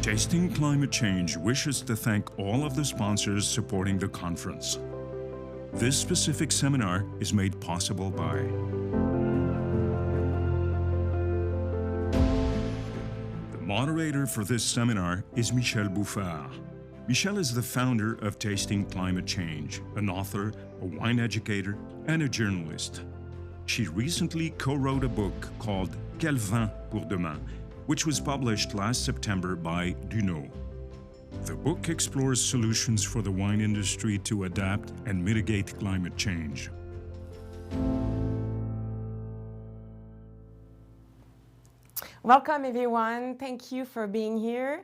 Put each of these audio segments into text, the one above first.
Tasting Climate Change wishes to thank all of the sponsors supporting the conference. This specific seminar is made possible by the moderator for this seminar is Michel Bouffard. Michel is the founder of Tasting Climate Change, an author, a wine educator, and a journalist. She recently co-wrote a book called Quel vin pour demain, which was published last September by Duno. The book explores solutions for the wine industry to adapt and mitigate climate change. Welcome everyone, thank you for being here.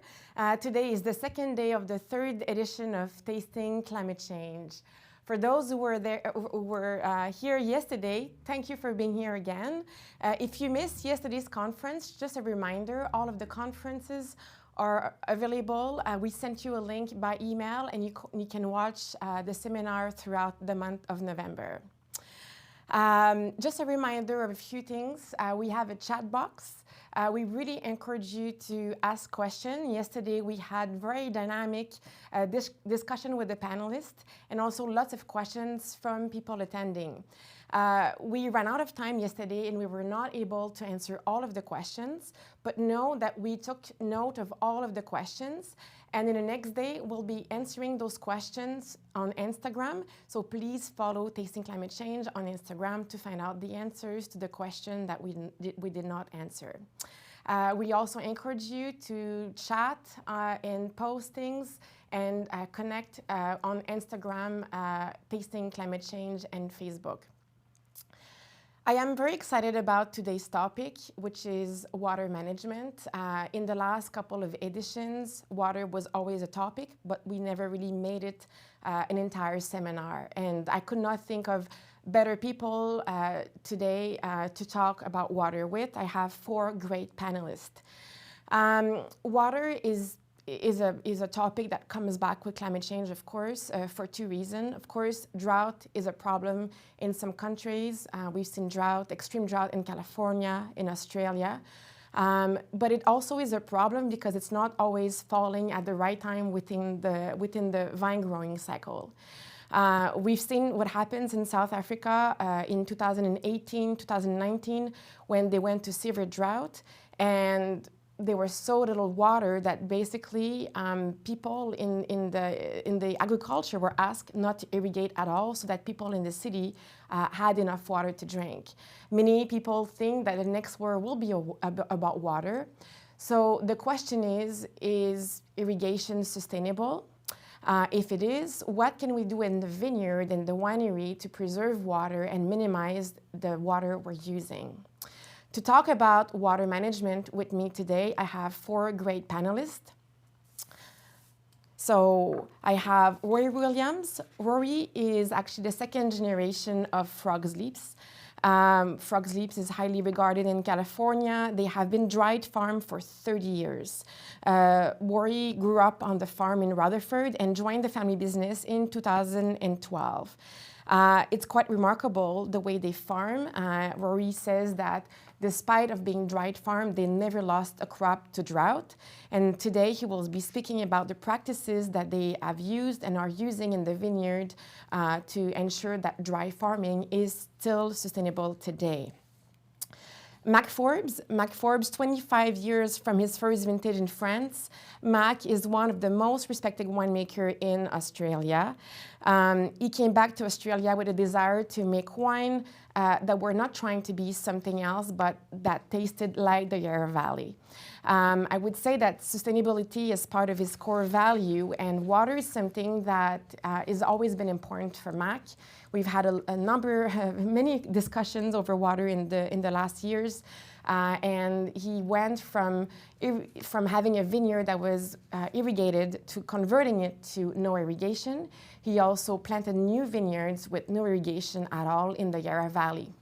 Today is the second day of the third edition of Tasting Climate Change. For those who were here yesterday, thank you for being here again. If you missed yesterday's conference, just a reminder, all of the conferences are available. We sent you a link by email and you can watch the seminar throughout the month of November. Just a reminder of a few things. We have a chat box. We really encourage you to ask questions. Yesterday we had very dynamic discussion with the panelists and also lots of questions from people attending. We ran out of time yesterday and we were not able to answer all of the questions, but know that we took note of all of the questions, and in the next day we'll be answering those questions on Instagram. So please follow Tasting Climate Change on Instagram to find out the answers to the question that we did not answer. We also encourage you to chat and post things and connect on Instagram, Tasting Climate Change, and Facebook. I am very excited about today's topic, which is water management. In the last couple of editions, water was always a topic, but we never really made it an entire seminar. And I could not think of better people today to talk about water with. I have four great panelists. Water is a topic that comes back with climate change, of course, for two reasons. Of course, drought is a problem in some countries. We've seen extreme drought in California, in Australia. But it also is a problem because it's not always falling at the right time within the vine growing cycle. We've seen what happens in South Africa in 2018, 2019, when they went to severe drought, and there was so little water that basically people in the agriculture were asked not to irrigate at all, so that people in the city had enough water to drink. Many people think that the next war will be about water. So the question is irrigation sustainable? If it is, what can we do in the vineyard and the winery to preserve water and minimize the water we're using? To talk about water management with me today, I have four great panelists. So I have Rory Williams. Rory is actually the second generation of Frogs Leaps. Frogs Leaps is highly regarded in California. They have been dried farm for 30 years. Rory grew up on the farm in Rutherford and joined the family business in 2012. It's quite remarkable the way they farm. Rory says that despite of being dried farm, they never lost a crop to drought. And today he will be speaking about the practices that they have used and are using in the vineyard to ensure that dry farming is still sustainable today. Mac Forbes, 25 years from his first vintage in France. Mac is one of the most respected winemakers in Australia. He came back to Australia with a desire to make wine that were not trying to be something else, but that tasted like the Yarra Valley. I would say that sustainability is part of his core value, and water is something that has always been important for Mac. We've had many discussions over water in the last years, and he went from having a vineyard that was irrigated to converting it to no irrigation. He also planted new vineyards with no irrigation at all in the Yarra Valley.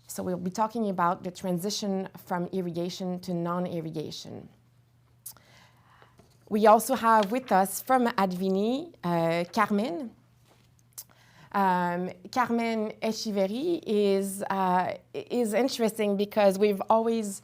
So we'll be talking about the transition from irrigation to non-irrigation. We also have with us from Advini, CARMEN. CARMEN ETCHEVERRY is interesting because we've always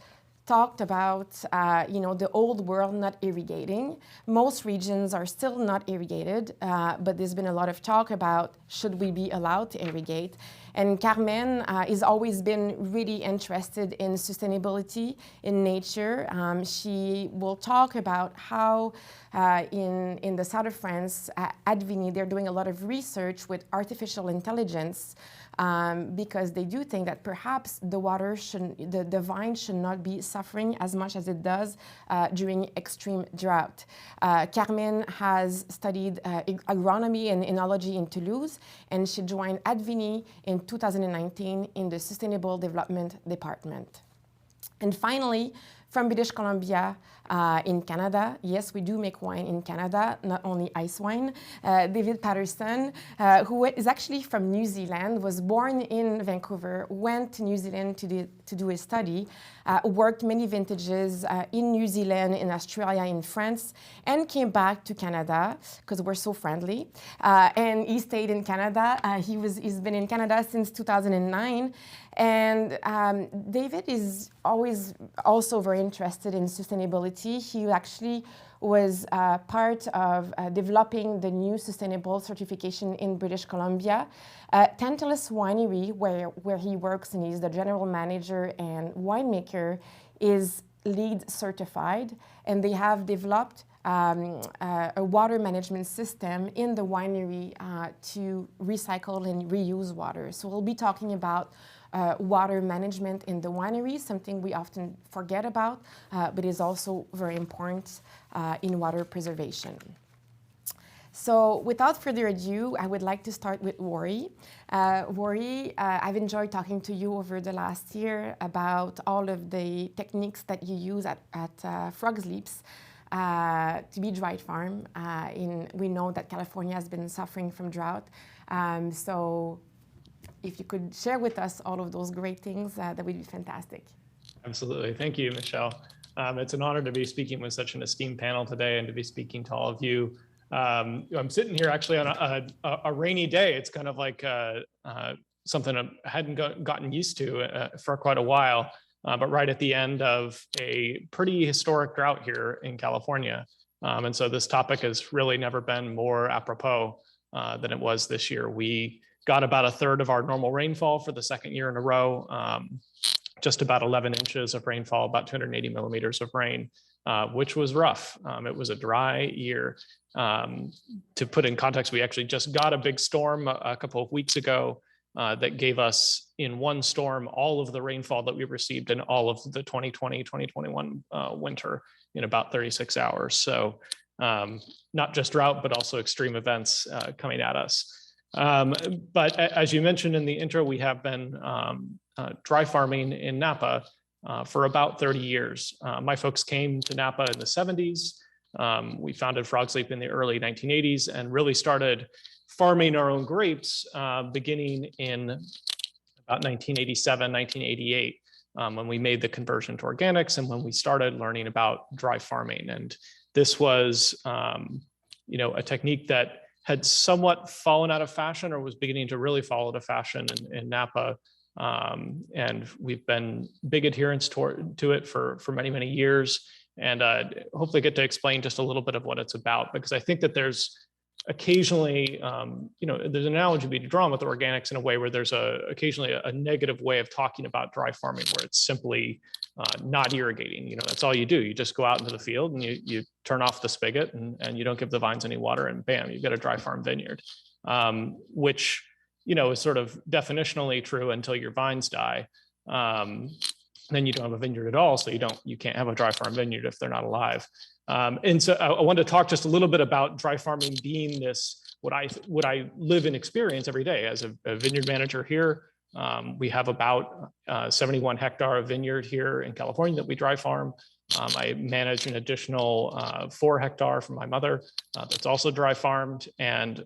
talked about, the old world not irrigating. Most regions are still not irrigated, but there's been a lot of talk about should we be allowed to irrigate. And Carmen has always been really interested in sustainability in nature. She will talk about how in the south of France, Advini, they're doing a lot of research with artificial intelligence because they do think that perhaps the the vine should not be suffering as much as it does during extreme drought. Carmen has studied agronomy and enology in Toulouse, and she joined Advini in 2019 in the Sustainable Development Department. And finally, from British Columbia in Canada, yes, we do make wine in Canada, not only ice wine. David Patterson, who is actually from New Zealand, was born in Vancouver, went to New Zealand to do a study, worked many vintages in New Zealand, in Australia, in France, and came back to Canada because we're so friendly. And he stayed in Canada. He's been in Canada since 2009. And David is always also very interested in sustainability. He actually was part of developing the new sustainable certification in British Columbia. Tantalus Winery, where he works and he's the general manager and winemaker, is LEED certified, and they have developed a water management system in the winery to recycle and reuse water. So we'll be talking about water management in the winery, something we often forget about, but is also very important in water preservation. So without further ado, I would like to start with RORY. RORY, I've enjoyed talking to you over the last year about all of the techniques that you use at Frog's Leaps to be dry farm. We know that California has been suffering from drought. So if you could share with us all of those great things, that would be fantastic. Absolutely. Thank you, Michelle. It's an honor to be speaking with such an esteemed panel today and to be speaking to all of you. I'm sitting here actually on a rainy day. It's kind of like something I hadn't gotten used to for quite a while, but right at the end of a pretty historic drought here in California. And so this topic has really never been more apropos than it was this year. We got about a third of our normal rainfall for the second year in a row, just about 11 inches of rainfall, about 280 millimeters of rain, which was rough. It was a dry year. To put in context, we actually just got a big storm a couple of weeks ago that gave us in one storm all of the rainfall that we received in all of the 2020-2021 winter in about 36 hours. So not just drought, but also extreme events coming at us. But as you mentioned in the intro, we have been dry farming in Napa for about 30 years. My folks came to Napa in the 70s. We founded Frog's Leap in the early 1980s and really started farming our own grapes beginning in about 1987, 1988, when we made the conversion to organics and when we started learning about dry farming. And this was, a technique that had somewhat fallen out of fashion or was beginning to really fall out of fashion in Napa. And we've been big adherents to it for many, many years. And hopefully get to explain just a little bit of what it's about, because I think that there's occasionally, there's an analogy to be drawn with organics in a way where there's occasionally a negative way of talking about dry farming, where it's simply not irrigating. That's all you do. You just go out into the field and you turn off the spigot and you don't give the vines any water, and bam, you've got a dry farm vineyard, which, is sort of definitionally true until your vines die. Then you don't have a vineyard at all, so you can't have a dry farm vineyard if they're not alive. And so I wanted to talk just a little bit about dry farming being this, what I live and experience every day as a vineyard manager here. We have about 71 hectare of vineyard here in California that we dry farm. I manage an additional 4 hectare from my mother that's also dry farmed. And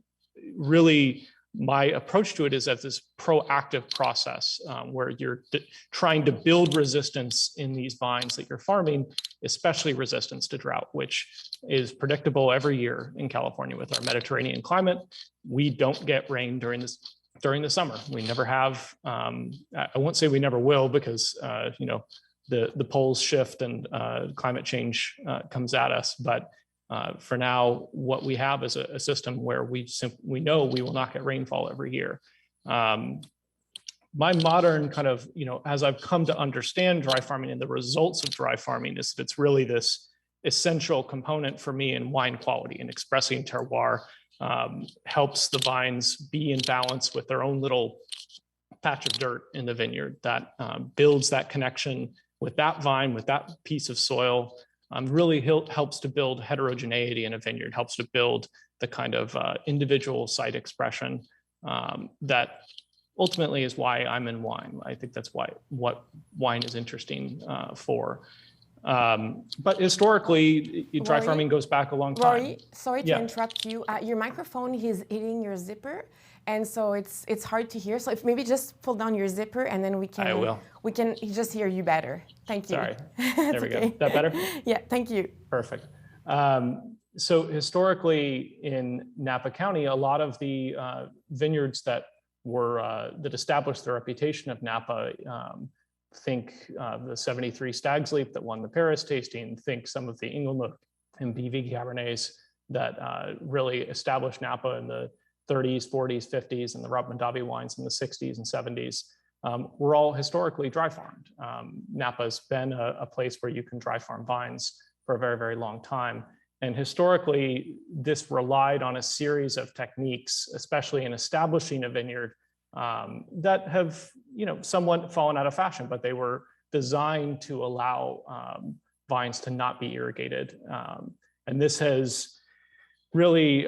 really, my approach to it is as this proactive process where you're trying to build resistance in these vines that you're farming, especially resistance to drought, which is predictable every year in California with our Mediterranean climate. We don't get rain during the summer. We never have. I won't say we never will, because the poles shift and climate change comes at us. But for now, what we have is a system where we know we will not get rainfall every year. My modern kind of, as I've come to understand dry farming and the results of dry farming, is that it's really this essential component for me in wine quality and expressing terroir. Helps the vines be in balance with their own little patch of dirt in the vineyard that builds that connection with that vine, with that piece of soil. Really helps to build heterogeneity in a vineyard, helps to build the kind of individual site expression that ultimately is why I'm in wine. I think that's what wine is interesting for. But historically, dry farming goes back a long time. Rory, sorry to interrupt you. Your microphone is hitting your zipper, and so it's hard to hear. So if maybe just pull down your zipper, and then we can just hear you better. Thank you. Sorry. There we go. Is that better? Yeah. Thank you. Perfect. So historically in Napa County, a lot of the vineyards that established the reputation of Napa. Think the 73 Stag's Leap that won the Paris tasting, think some of the Inglenook and BV Cabernets that really established Napa in the 30s, 40s, 50s, and the Rob Mondavi wines in the 60s and 70s were all historically dry farmed. Napa's been a place where you can dry farm vines for a very, very long time. And historically, this relied on a series of techniques, especially in establishing a vineyard, that have, somewhat fallen out of fashion, but they were designed to allow vines to not be irrigated. And this has really,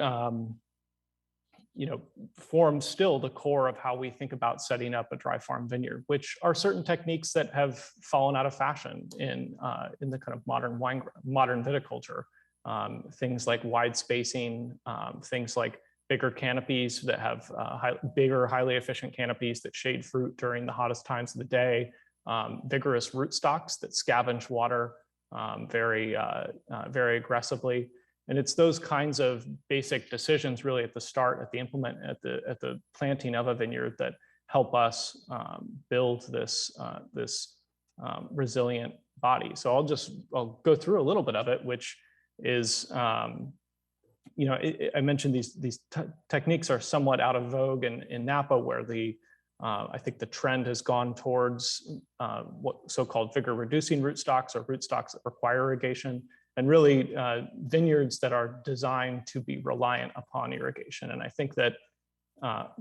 formed still the core of how we think about setting up a dry farm vineyard, which are certain techniques that have fallen out of fashion in the kind of modern viticulture. Things like wide spacing, things like bigger canopies that have bigger, highly efficient canopies that shade fruit during the hottest times of the day, vigorous rootstocks that scavenge water very aggressively. And it's those kinds of basic decisions really at the start, at the planting of a vineyard that help us build this resilient body. So I'll go through a little bit of it, which is, I mentioned these techniques are somewhat out of vogue in Napa, where I think the trend has gone towards what so-called vigor-reducing rootstocks, or rootstocks that require irrigation, and really vineyards that are designed to be reliant upon irrigation. And I think that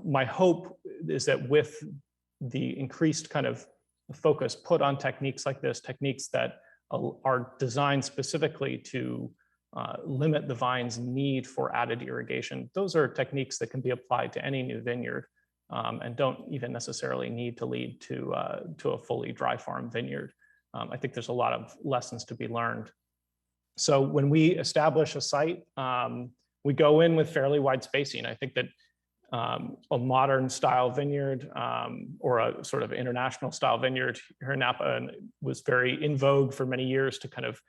my hope is that with the increased kind of focus put on techniques like this, techniques that are designed specifically to limit the vine's need for added irrigation. Those are techniques that can be applied to any new vineyard and don't even necessarily need to lead to a fully dry farm vineyard. I think there's a lot of lessons to be learned. So when we establish a site, we go in with fairly wide spacing. I think that a modern style vineyard or a sort of international style vineyard here in Napa was very in vogue for many years to kind of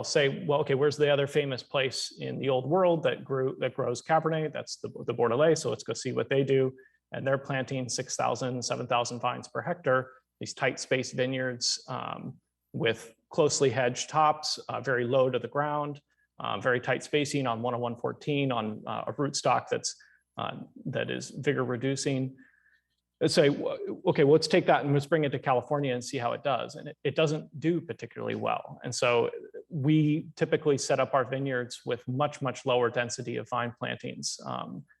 say, okay, where's the other famous place in the old world that grows Cabernet? That's the Bordelais. So let's go see what they do. And they're planting 6,000, 7,000 vines per hectare, these tight spaced vineyards with closely hedged tops, very low to the ground, very tight spacing on 10114 on a rootstock that is vigor reducing. Let's say, okay, well, let's take that and let's bring it to California and see how it does. And it doesn't do particularly well. And so we typically set up our vineyards with much, much lower density of vine plantings,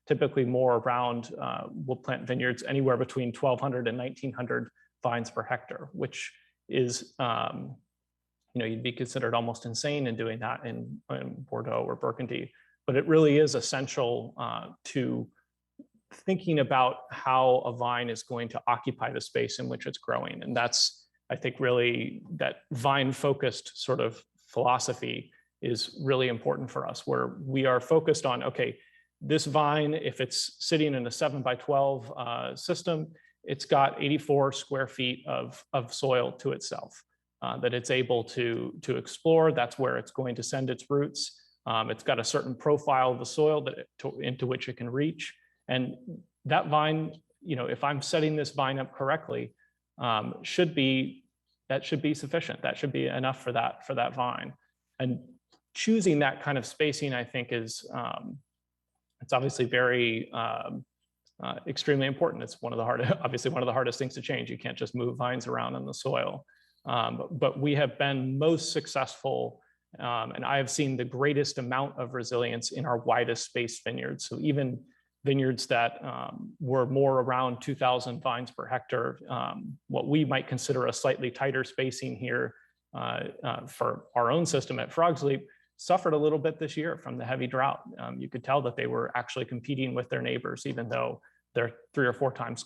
typically more around, we'll plant vineyards anywhere between 1,200 and 1,900 vines per hectare, which is, you'd be considered almost insane in doing that in Bordeaux or Burgundy. But it really is essential to thinking about how a vine is going to occupy the space in which it's growing. And that's, I think, really that vine-focused sort of philosophy is really important for us, where we are focused on, okay, this vine, if it's sitting in a 7x12 system, it's got 84 square feet of soil to itself that it's able to explore. That's where it's going to send its roots. It's got a certain profile of the soil into which it can reach. And that vine, if I'm setting this vine up correctly, should be that should be sufficient. That should be enough for that vine. And choosing that kind of spacing, I think, is it's obviously very extremely important. It's obviously one of the hardest things to change. You can't just move vines around in the soil. But we have been most successful, and I have seen the greatest amount of resilience in our widest spaced vineyards. So even vineyards that were more around 2,000 vines per hectare, what we might consider a slightly tighter spacing here for our own system at Frog's Leap, suffered a little bit this year from the heavy drought. You could tell that they were actually competing with their neighbors, even though they're 3 or 4 times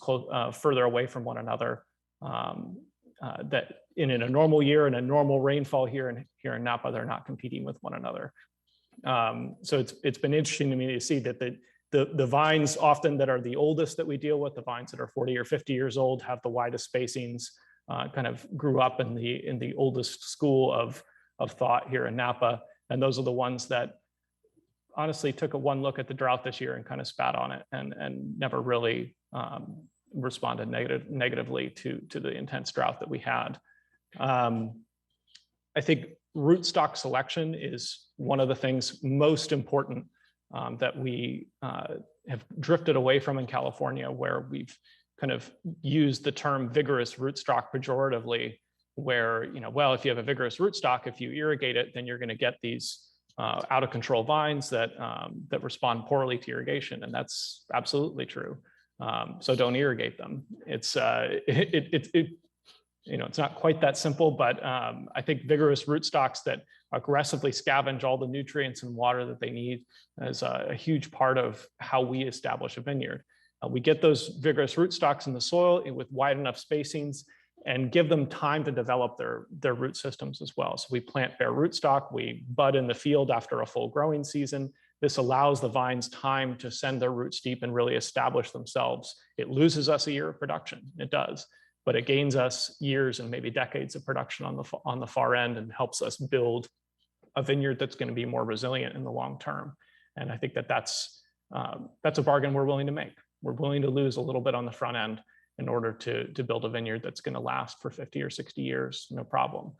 further away from one another. That in a normal year and a normal rainfall here in Napa, they're not competing with one another. So it's been interesting to me to see that the vines often that are the oldest that we deal with, the vines that are 40 or 50 years old, have the widest spacings, kind of grew up in the oldest school of thought here in Napa. And those are the ones that honestly took one look at the drought this year and kind of spat on it and never really responded negatively to the intense drought that we had. I think rootstock selection is one of the things most important that we have drifted away from in California, where we've kind of used the term vigorous rootstock pejoratively, where, well, if you have a vigorous rootstock, if you irrigate it, then you're going to get these out of control vines that respond poorly to irrigation, and that's absolutely true. So don't irrigate them. It's it's not quite that simple, but I think vigorous rootstocks that aggressively scavenge all the nutrients and water that they need is a huge part of how we establish a vineyard. We get those vigorous rootstocks in the soil with wide enough spacings and give them time to develop their root systems as well. So we plant bare rootstock, we bud in the field after a full growing season. This allows the vines time to send their roots deep and really establish themselves. It loses us a year of production, it does, but it gains us years and maybe decades of production on the far end and helps us build a vineyard that's going to be more resilient in the long term. And I think that's a bargain we're willing to make. We're willing to lose a little bit on the front end in order to build a vineyard that's going to last for 50 or 60 years, no problem.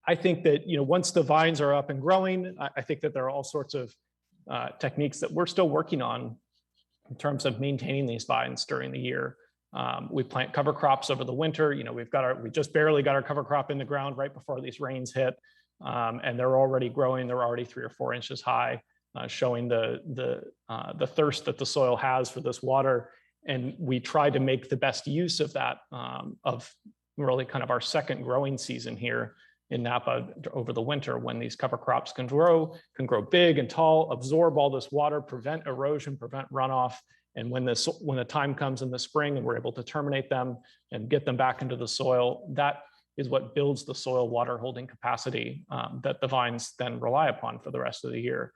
I think that once the vines are up and growing, I think that there are all sorts of techniques that we're still working on in terms of maintaining these vines during the year. We plant cover crops over the winter. We just barely got our cover crop in the ground right before these rains hit, and they're already growing. They're already 3 or 4 inches high, showing the thirst that the soil has for this water. And we try to make the best use of that, of really kind of our second growing season here in Napa over the winter, when these cover crops can grow big and tall, absorb all this water, prevent erosion, prevent runoff. And when the time comes in the spring and we're able to terminate them and get them back into the soil, that is what builds the soil water holding capacity that the vines then rely upon for the rest of the year.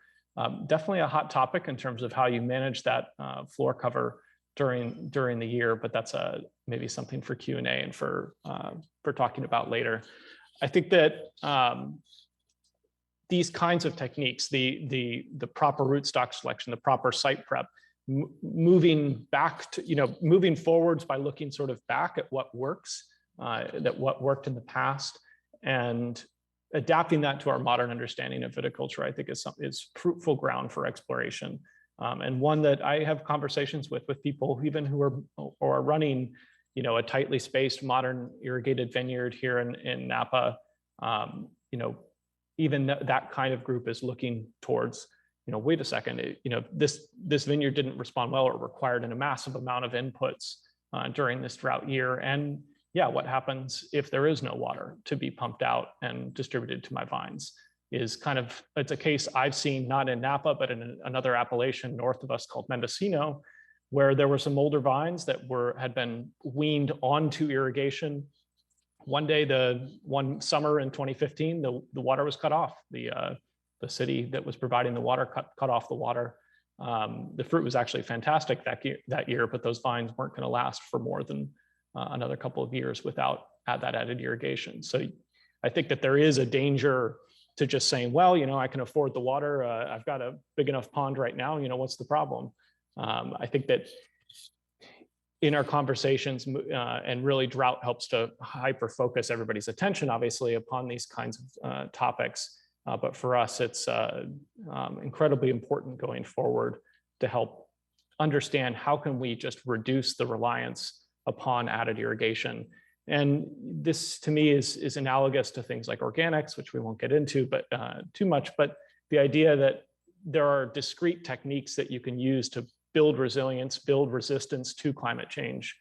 Definitely a hot topic in terms of how you manage that floor cover during the year, but that's maybe something for Q&A and for talking about later. I think that these kinds of techniques, the proper rootstock selection, the proper site prep, moving back to, moving forwards by looking sort of back at what works, what worked in the past, and adapting that to our modern understanding of viticulture, I think is fruitful ground for exploration. And one that I have conversations with people even who are running, a tightly spaced modern irrigated vineyard here in Napa. Even that kind of group is looking towards, wait a second, this vineyard didn't respond well, or required a massive amount of inputs during this drought year. And yeah, what happens if there is no water to be pumped out and distributed to my vines? It's a case I've seen not in Napa, but in another appellation north of us called Mendocino, where there were some older vines that had been weaned onto irrigation. One day, one summer in 2015, the water was cut off. The city that was providing the water cut off the water. The fruit was actually fantastic that year, but those vines weren't going to last for more than another couple of years without that added irrigation. So I think that there is a danger to just saying, well, I can afford the water. I've got a big enough pond right now. What's the problem? I think that in our conversations, and really drought helps to hyper focus everybody's attention, obviously, upon these kinds of topics. But for us, it's incredibly important going forward to help understand how can we just reduce the reliance upon added irrigation. And this, to me, is analogous to things like organics, which we won't get into but too much, but the idea that there are discrete techniques that you can use to build resilience, build resistance to climate change,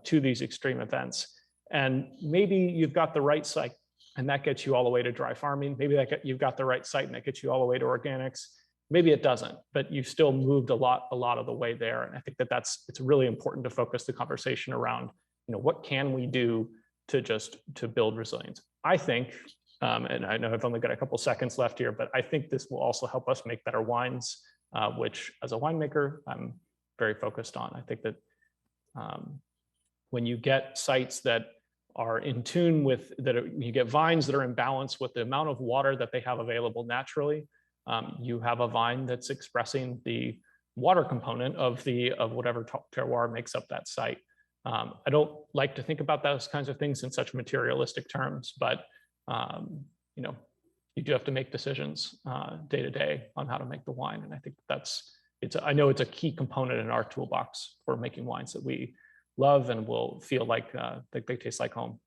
to these extreme events. And maybe you've got the right site and that gets you all the way to dry farming. Maybe you've got the right site and that gets you all the way to organics. Maybe it doesn't, but you've still moved a lot of the way there. And I think that it's really important to focus the conversation around, what can we do to build resilience? I think, and I know I've only got a couple seconds left here, but I think this will also help us make better wines, which as a winemaker, I'm very focused on. I think that when you get sites that are in tune with, you get vines that are in balance with the amount of water that they have available naturally, you have a vine that's expressing the water component of whatever terroir makes up that site. I don't like to think about those kinds of things in such materialistic terms, but you do have to make decisions day to day on how to make the wine. And I think I know it's a key component in our toolbox for making wines that we love and will feel like they taste like home.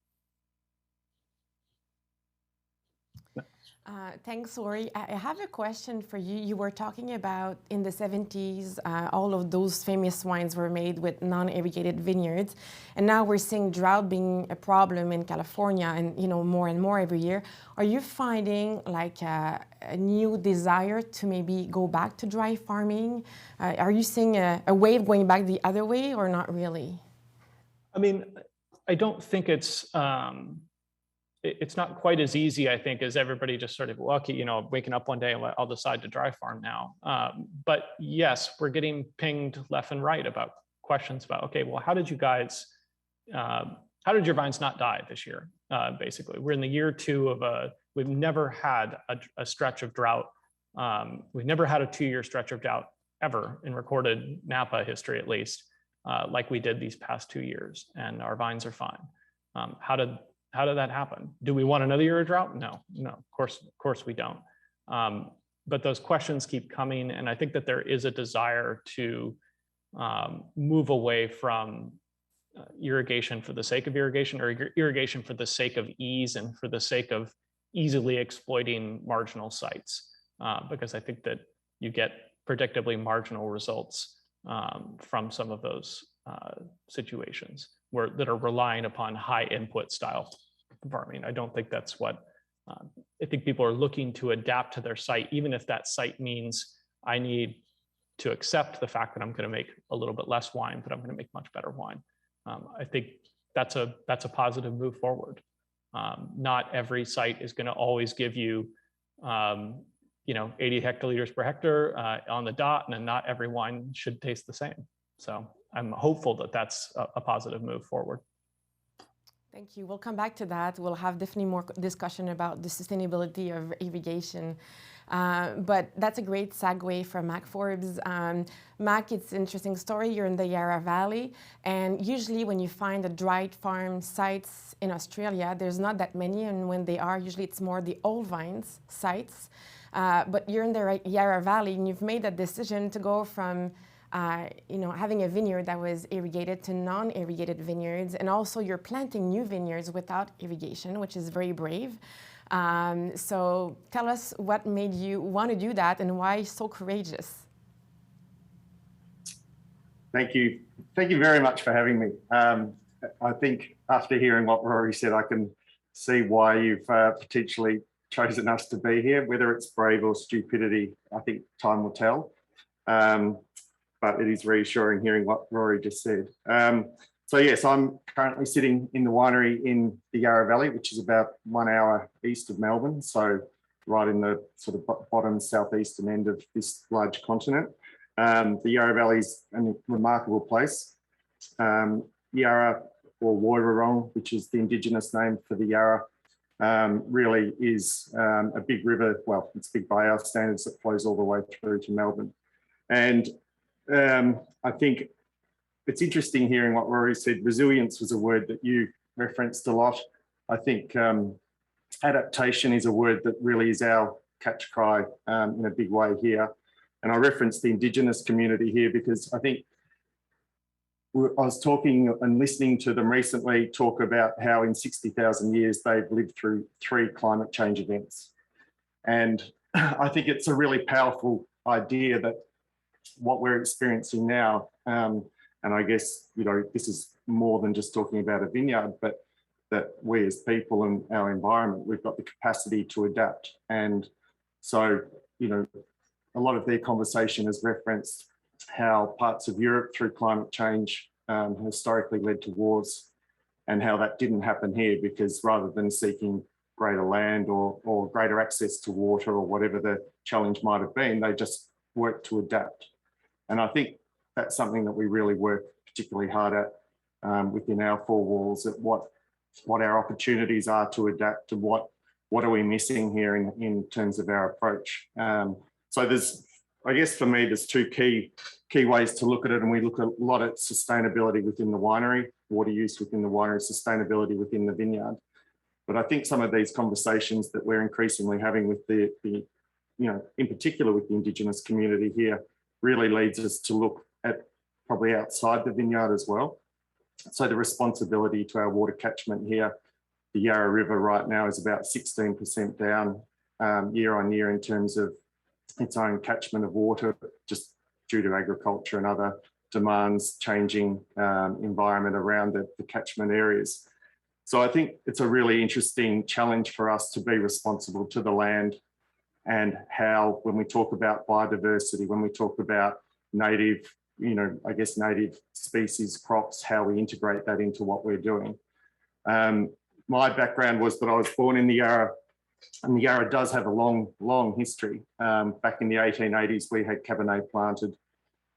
Thanks, Rory. I have a question for you. You were talking about in the 70s, all of those famous wines were made with non-irrigated vineyards. And now we're seeing drought being a problem in California and, more and more every year. Are you finding like a new desire to maybe go back to dry farming? Are you seeing a wave going back the other way or not really? I mean, I don't think it's not quite as easy, I think, as everybody just sort of lucky, waking up one day and I'll decide to dry farm now. But yes, we're getting pinged left and right about questions about, okay, well, how did your vines not die this year? Basically, we're in the year 2 we've never had a stretch of drought. We've never had a 2-year stretch of drought ever in recorded Napa history, at least, like we did these past 2 years, and our vines are fine. How did that happen? Do we want another year of drought? No, of course we don't. But those questions keep coming, and I think that there is a desire to move away from irrigation for the sake of irrigation, or irrigation for the sake of ease and for the sake of easily exploiting marginal sites, because I think that you get predictably marginal results from some of those situations that are relying upon high input style farming. I don't think that's what, I think people are looking to adapt to their site, even if that site means I need to accept the fact that I'm going to make a little bit less wine, but I'm going to make much better wine. I think that's a positive move forward. Not every site is going to always give you 80 hectoliters per hectare on the dot, and then not every wine should taste the same. So I'm hopeful that that's a positive move forward. Thank you. We'll come back to that. We'll have definitely more discussion about the sustainability of irrigation. But that's a great segue from Mac Forbes. Mac, it's an interesting story. You're in the Yarra Valley, and usually when you find the dried farm sites in Australia, there's not that many, and when they are, usually it's more the old vines sites. But you're in the Yarra Valley, and you've made that decision to go from having a vineyard that was irrigated to non-irrigated vineyards, and also you're planting new vineyards without irrigation, which is very brave. So tell us what made you want to do that and why so courageous. Thank you. Thank you very much for having me. I think after hearing what Rory said, I can see why you've potentially chosen us to be here. Whether it's brave or stupidity, I think time will tell. But it is reassuring hearing what Rory just said. So yes, I'm currently sitting in the winery in the Yarra Valley, which is about 1 hour east of Melbourne. So right in the sort of bottom southeastern end of this large continent. The Yarra Valley is a remarkable place. Yarra, or Woiwurrung, which is the Indigenous name for the Yarra, really is a big river. Well, it's big by our standards, that flows all the way through to Melbourne. And I think it's interesting hearing what Rory said. Resilience was a word that you referenced a lot. I think adaptation is a word that really is our catch cry in a big way here. And I referenced the Indigenous community here because I think I was talking and listening to them recently talk about how in 60,000 years they've lived through 3 climate change events. And I think it's a really powerful idea that what we're experiencing now, and I guess, you know, this is more than just talking about a vineyard, but that we as people and our environment, we've got the capacity to adapt. And so, you know, a lot of their conversation has referenced how parts of Europe through climate change historically led to wars, and how that didn't happen here because rather than seeking greater land or greater access to water or whatever the challenge might have been, they just worked to adapt. And I think that's something that we really work particularly hard at within our 4 walls, at what our opportunities are to adapt and what are we missing here in terms of our approach. So there's, I guess for me, there's 2 key ways to look at it, and we look a lot at sustainability within the winery, water use within the winery, sustainability within the vineyard. But I think some of these conversations that we're increasingly having with the you know, in particular with the Indigenous community here, really leads us to look at probably outside the vineyard as well. So the responsibility to our water catchment here, the Yarra River right now is about 16% down year on year in terms of its own catchment of water, just due to agriculture and other demands, changing environment around the catchment areas. So I think it's a really interesting challenge for us to be responsible to the land, and how, when we talk about biodiversity, when we talk about native, you know, I guess native species, crops, how we integrate that into what we're doing. My background was that I was born in the Yarra, and the Yarra does have a long history. Back in the 1880s, we had Cabernet planted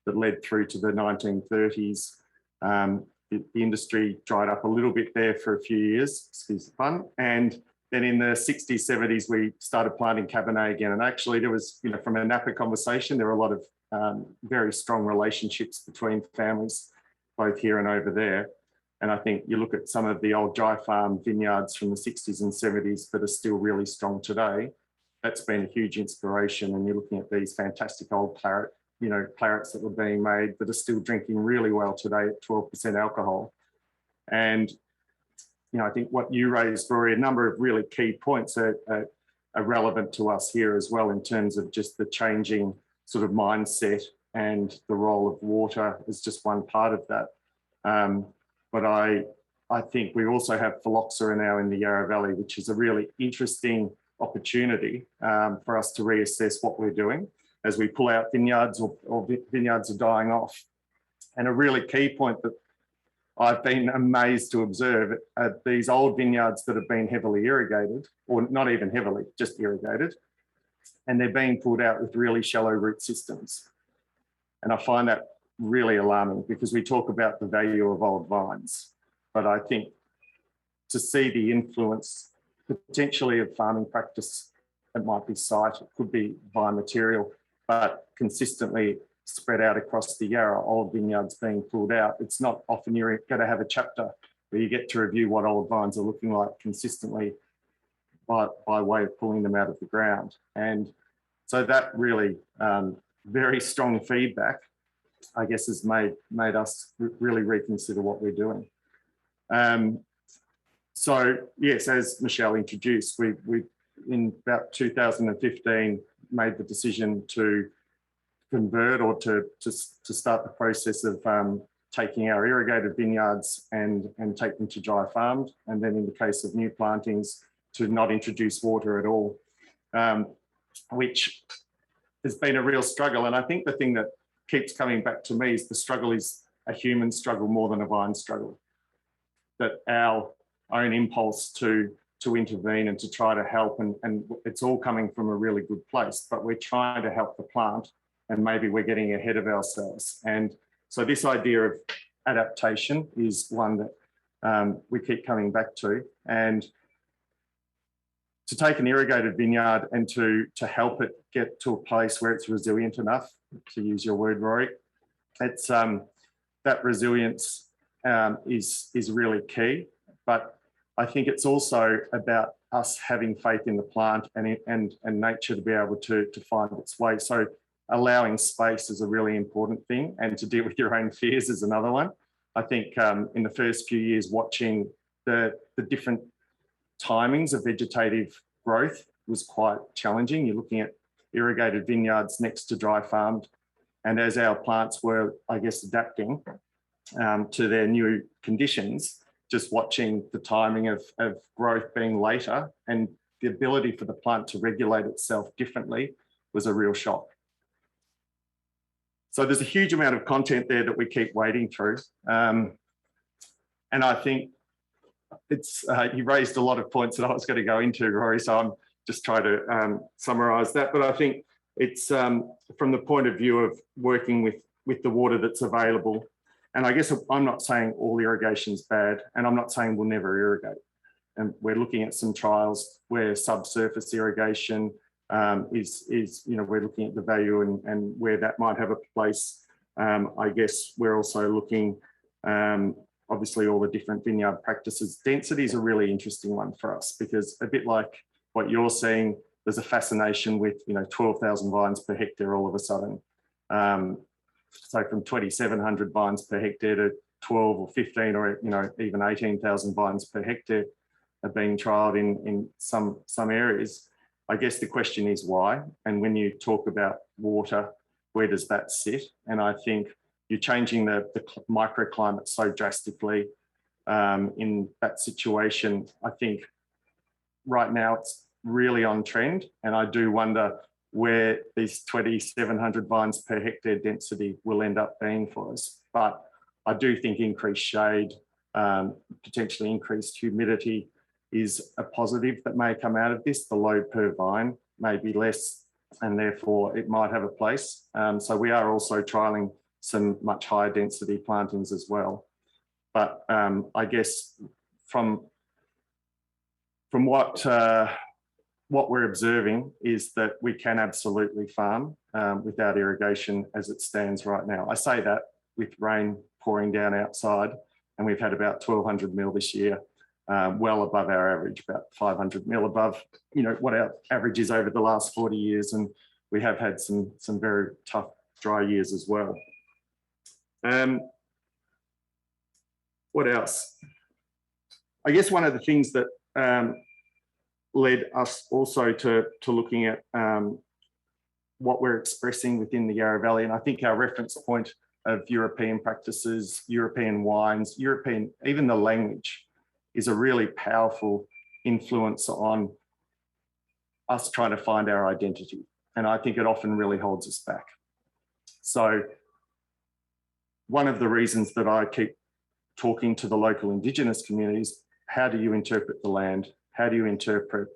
that led through to the 1930s. The industry dried up a little bit there for a few years, excuse the pun. And then in the 60s, 70s, we started planting Cabernet again. And actually there was, you know, from a Napa conversation, there were a lot of very strong relationships between families, both here and over there. And I think you look at some of the old dry farm vineyards from the 60s and 70s that are still really strong today. That's been a huge inspiration. And you're looking at these fantastic old claret, you know, clarets that were being made that are still drinking really well today at 12% alcohol. And, you know, I think what you raised, Rory, a number of really key points are relevant to us here as well, in terms of just the changing sort of mindset, and the role of water is just one part of that. But I think we also have phylloxera now in the Yarra Valley, which is a really interesting opportunity for us to reassess what we're doing as we pull out vineyards or vineyards are dying off. And a really key point that I've been amazed to observe are these old vineyards that have been heavily irrigated, or not even heavily, just irrigated, and they're being pulled out with really shallow root systems. And I find that really alarming, because we talk about the value of old vines, but I think to see the influence potentially of farming practice, it might be site, it could be vine material, but consistently spread out across the Yarra, old vineyards being pulled out. It's not often you're going to have a chapter where you get to review what old vines are looking like consistently by way of pulling them out of the ground. And so that really very strong feedback, I guess, has made us really reconsider what we're doing. So yes, as Michelle introduced, we in about 2015 made the decision to convert, or to start the process of taking our irrigated vineyards and take them to dry farmed, and then in the case of new plantings, to not introduce water at all, which has been a real struggle. And I think the thing that keeps coming back to me is the struggle is a human struggle more than a vine struggle. That our own impulse to intervene and to try to help, and it's all coming from a really good place, but we're trying to help the plant, and maybe we're getting ahead of ourselves. And so this idea of adaptation is one that we keep coming back to. And to take an irrigated vineyard and to help it get to a place where it's resilient enough, to use your word, Rory, it's that resilience is really key. But I think it's also about us having faith in the plant and nature to be able to find its way. So allowing space is a really important thing, and to deal with your own fears is another one. I think in the first few years, watching the different timings of vegetative growth was quite challenging. You're looking at irrigated vineyards next to dry farmed. And as our plants were, I guess, adapting to their new conditions, just watching the timing of growth being later and the ability for the plant to regulate itself differently was a real shock. So there's a huge amount of content there that we keep wading through. And I think it's, you raised a lot of points that I was going to go into, Rory, so I'm just trying to summarise that. But I think it's from the point of view of working with the water that's available. And I guess I'm not saying all irrigation is bad, and I'm not saying we'll never irrigate. And we're looking at some trials where subsurface irrigation is we're looking at the value and where that might have a place. I guess we're also looking, obviously, all the different vineyard practices. Density is a really interesting one for us, because a bit like what you're seeing, there's a fascination with 12,000 vines per hectare all of a sudden. So from 2,700 vines per hectare to 12 or 15 or even 18,000 vines per hectare are being trialled in some areas. I guess the question is why? And when you talk about water, where does that sit? And I think you're changing the microclimate so drastically in that situation. I think right now it's really on trend, and I do wonder where these 2,700 vines per hectare density will end up being for us. But I do think increased shade, potentially increased humidity is a positive that may come out of this. The load per vine may be less, and therefore it might have a place. So we are also trialling some much higher density plantings as well. But I guess from what we're observing is that we can absolutely farm without irrigation as it stands right now. I say that with rain pouring down outside, and we've had about 1,200 mil this year, well above our average, about 500 mil above what our average is over the last 40 years. And we have had some very tough dry years as well. What else? I guess one of the things that led us also to looking at what we're expressing within the Yarra Valley. And I think our reference point of European practices, European wines, even the language is a really powerful influence on us trying to find our identity. And I think it often really holds us back. So one of the reasons that I keep talking to the local Indigenous communities, how do you interpret the land? How do you interpret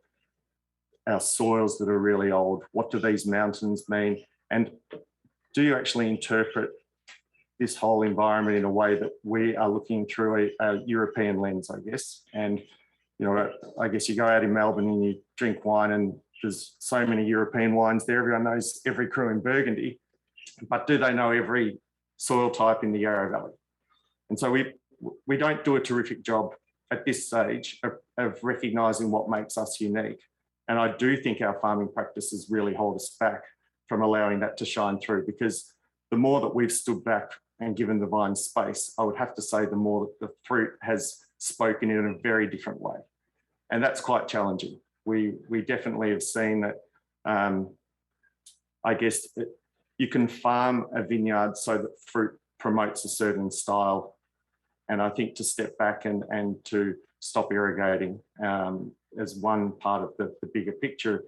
our soils that are really old? What do these mountains mean? And do you actually interpret this whole environment in a way that we are looking through a European lens, I guess? And, I guess you go out in Melbourne and you drink wine, and there's so many European wines there. Everyone knows every cru in Burgundy, but do they know every soil type in the Yarra Valley? And so we don't do a terrific job at this stage of recognising what makes us unique. And I do think our farming practices really hold us back from allowing that to shine through, because the more that we've stood back and given the vine space, I would have to say the more that the fruit has spoken in a very different way. And that's quite challenging. We definitely have seen that, I guess, you can farm a vineyard so that fruit promotes a certain style. And I think to step back and to stop irrigating as one part of the bigger picture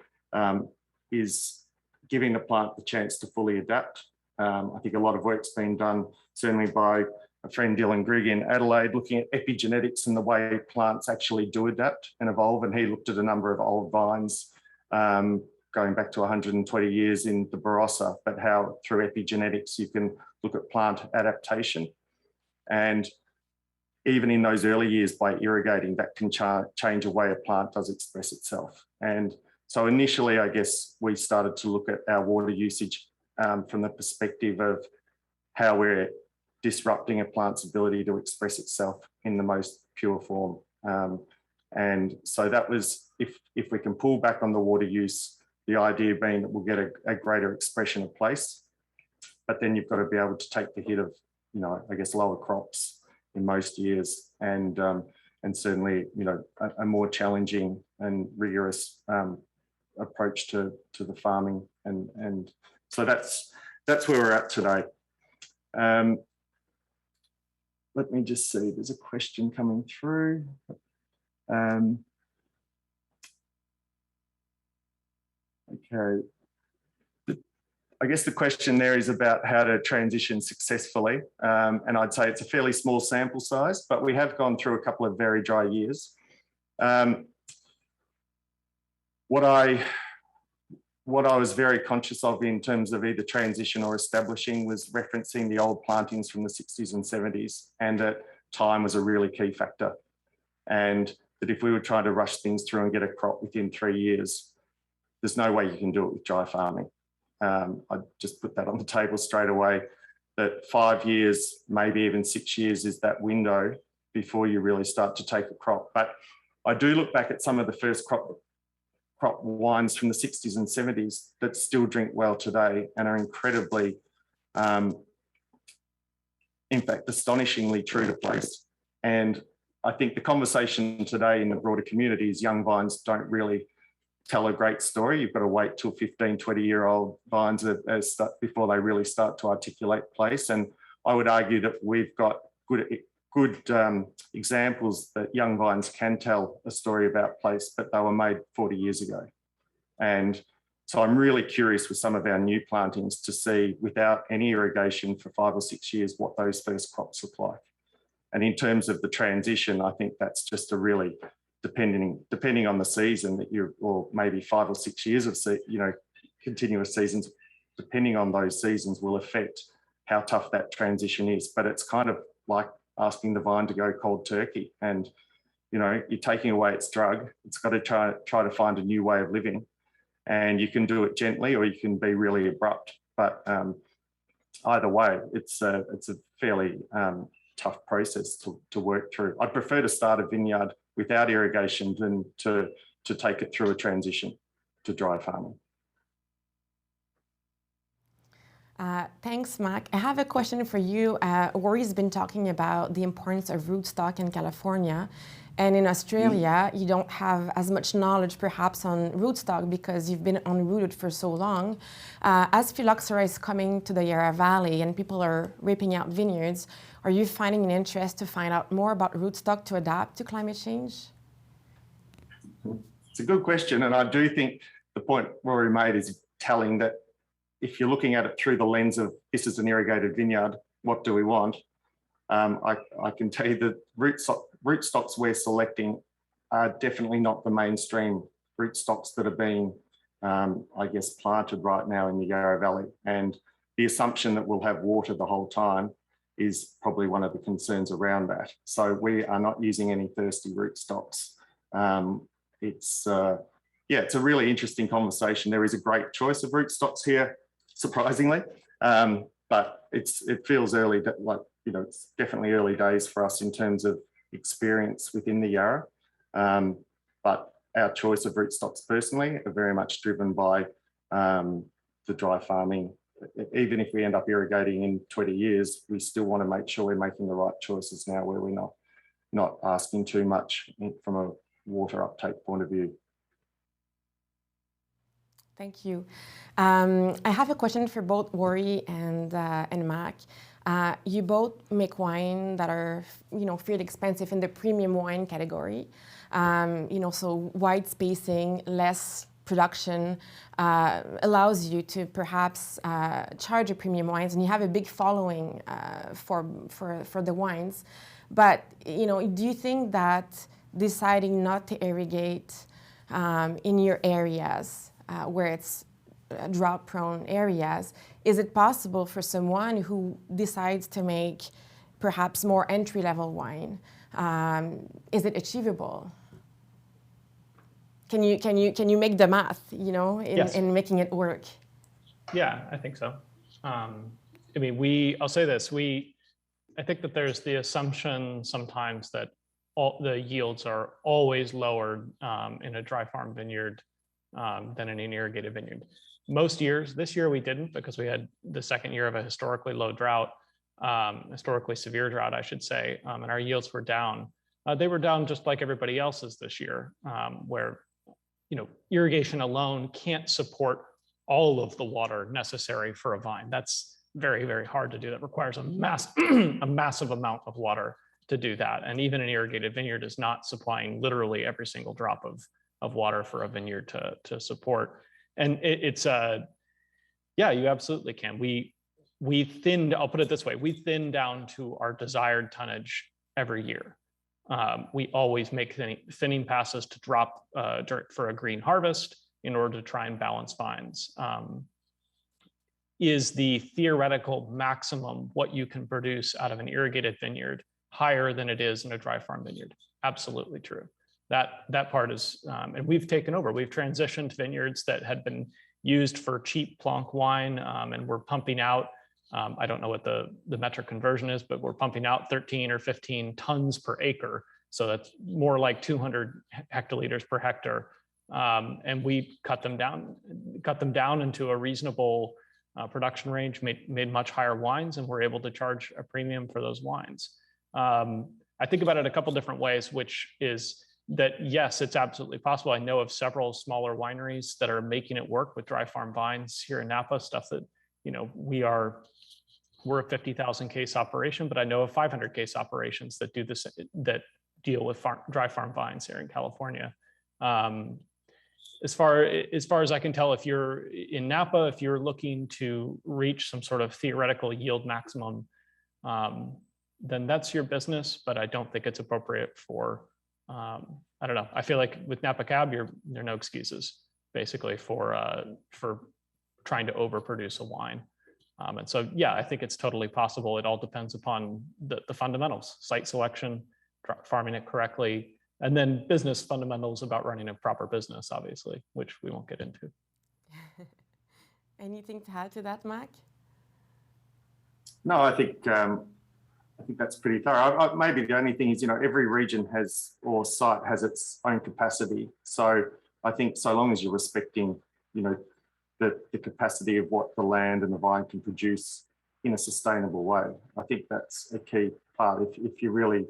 is giving the plant the chance to fully adapt. I think a lot of work's been done, certainly by a friend Dylan Grigg in Adelaide, looking at epigenetics and the way plants actually do adapt and evolve. And he looked at a number of old vines going back to 120 years in the Barossa, but how through epigenetics you can look at plant adaptation. And even in those early years, by irrigating, that can change a way a plant does express itself. And so initially, I guess, we started to look at our water usage from the perspective of how we're disrupting a plant's ability to express itself in the most pure form. And so that was, if we can pull back on the water use, the idea being that we'll get a greater expression of place, but then you've got to be able to take the hit of, I guess, lower crops in most years, and certainly, a more challenging and rigorous approach to the farming, and so that's where we're at today. Let me just see, there's a question coming through. Okay. I guess the question there is about how to transition successfully. And I'd say it's a fairly small sample size, but we have gone through a couple of very dry years. What I was very conscious of in terms of either transition or establishing was referencing the old plantings from the 60s and 70s, and that time was a really key factor. And that if we were trying to rush things through and get a crop within 3 years, there's no way you can do it with dry farming. I'd just put that on the table straight away, that 5 years, maybe even 6 years is that window before you really start to take a crop. But I do look back at some of the first crop wines from the 60s and 70s that still drink well today and are incredibly, in fact, astonishingly true to place. And I think the conversation today in the broader community is young vines don't really tell a great story. You've got to wait till 15, 20-year-old vines before they really start to articulate place. And I would argue that we've got good examples that young vines can tell a story about place, but they were made 40 years ago. And so I'm really curious with some of our new plantings to see, without any irrigation for 5 or 6 years, what those first crops look like. And in terms of the transition, I think that's just a really, depending on the season that you're, or maybe 5 or 6 years of, continuous seasons, depending on those seasons will affect how tough that transition is. But it's kind of like asking the vine to go cold turkey, and you're taking away its drug. It's got to try to find a new way of living, and you can do it gently or you can be really abrupt. But either way, it's a fairly tough process to work through. I'd prefer to start a vineyard without irrigation than to take it through a transition to dry farming. Thanks, Mac. I have a question for you. Rory's been talking about the importance of rootstock in California, and in Australia, you don't have as much knowledge perhaps on rootstock because you've been unrooted for so long. As phylloxera is coming to the Yarra Valley and people are ripping out vineyards, are you finding an interest to find out more about rootstock to adapt to climate change? It's a good question, and I do think the point Rory made is telling, that if you're looking at it through the lens of this is an irrigated vineyard, what do we want? I can tell you that rootstocks we're selecting are definitely not the mainstream rootstocks that are being, I guess, planted right now in the Yarra Valley. And the assumption that we'll have water the whole time is probably one of the concerns around that. So we are not using any thirsty rootstocks. It's a really interesting conversation. There is a great choice of rootstocks here, surprisingly, but it feels early, it's definitely early days for us in terms of experience within the Yarra. But our choice of rootstocks personally are very much driven by the dry farming. Even if we end up irrigating in 20 years, we still want to make sure we're making the right choices now, where we're not asking too much from a water uptake point of view. Thank you. I have a question for both Rory and Mac. You both make wine that are, fairly expensive in the premium wine category. So wide spacing, less production allows you to perhaps charge a premium wines, and you have a big following for the wines. But do you think that deciding not to irrigate in your areas where it's drought-prone areas, is it possible for someone who decides to make perhaps more entry-level wine? Is it achievable? Can you make the math, Yes. in making it work? Yeah, I think so. I'll say this: I think that there's the assumption sometimes that all the yields are always lower in a dry farm vineyard than in an irrigated vineyard. Most years, this year we didn't, because we had the second year of a historically low drought, historically severe drought, I should say, and our yields were down. They were down just like everybody else's this year, where irrigation alone can't support all of the water necessary for a vine. That's very, very hard to do. That requires a massive amount of water to do that. And even an irrigated vineyard is not supplying literally every single drop of water for a vineyard to support. And yeah, you absolutely can. We thinned, I'll put it this way, we thin down to our desired tonnage every year. We always make thinning passes to drop dirt for a green harvest in order to try and balance vines. Is the theoretical maximum what you can produce out of an irrigated vineyard higher than it is in a dry farm vineyard? Absolutely true. That part is, and we've taken over. We've transitioned vineyards that had been used for cheap plonk wine, and we're pumping out, I don't know what the metric conversion is, but we're pumping out 13 or 15 tons per acre. So that's more like 200 hectoliters per hectare. And we cut them down into a reasonable production range, made much higher wines, and we're able to charge a premium for those wines. I think about it a couple different ways, which is that, yes, it's absolutely possible. I know of several smaller wineries that are making it work with dry farm vines here in Napa, stuff that, we're a 50,000 case operation, but I know of 500 case operations that do this, that deal with dry farm vines here in California. As far as I can tell, if you're in Napa, if you're looking to reach some sort of theoretical yield maximum, then that's your business, but I don't think it's appropriate for, I don't know. I feel like with Napa Cab, there are no excuses basically for trying to overproduce a wine. And so, yeah, I think it's totally possible. It all depends upon the fundamentals, site selection, farming it correctly, and then business fundamentals about running a proper business, obviously, which we won't get into. Anything to add to that, Mac? No, I think that's pretty thorough. Maybe the only thing is, every region has, or site has its own capacity. So I think so long as you're respecting, the capacity of what the land and the vine can produce in a sustainable way, I think that's a key part. If you really,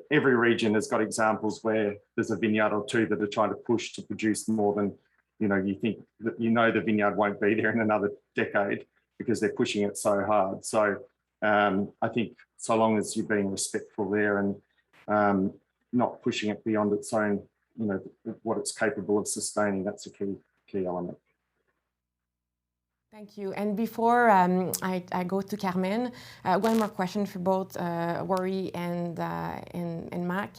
every region has got examples where there's a vineyard or two that are trying to push to produce more than, you think that, the vineyard won't be there in another decade because they're pushing it so hard. So I think so long as you're being respectful there and not pushing it beyond its own, what it's capable of sustaining, that's a key element. Thank you. And before I go to Carmen, one more question for both RORY and Mac.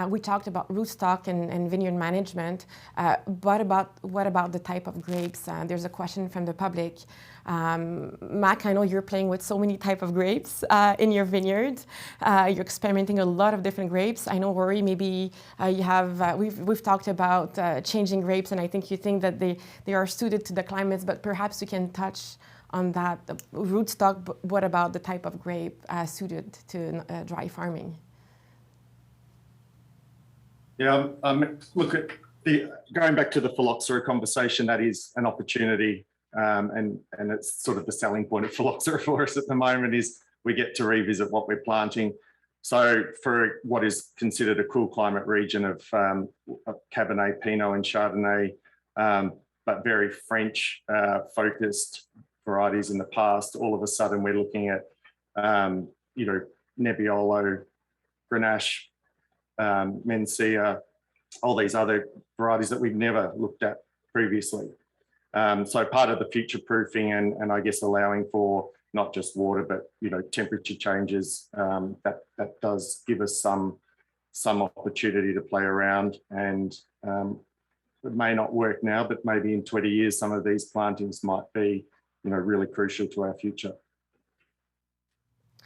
We talked about rootstock and vineyard management, but what about the type of grapes? There's a question from the public. Mac, I know you're playing with so many types of grapes in your vineyard. You're experimenting a lot of different grapes. I know, RORY, maybe you have, we've talked about changing grapes, and I think you think that they are suited to the climates, but perhaps you can touch on that. Rootstock, but what about the type of grape suited to dry farming? Yeah, look, going back to the phylloxera conversation, that is an opportunity, and it's sort of the selling point of phylloxera for us at the moment is we get to revisit what we're planting. So for what is considered a cool climate region of Cabernet, Pinot and Chardonnay, but very French focused varieties in the past, all of a sudden we're looking at, Nebbiolo, Grenache, Mencia, all these other varieties that we've never looked at previously. So part of the future proofing and I guess allowing for not just water, but temperature changes, that does give us some opportunity to play around, and it may not work now, but maybe in 20 years some of these plantings might be really crucial to our future.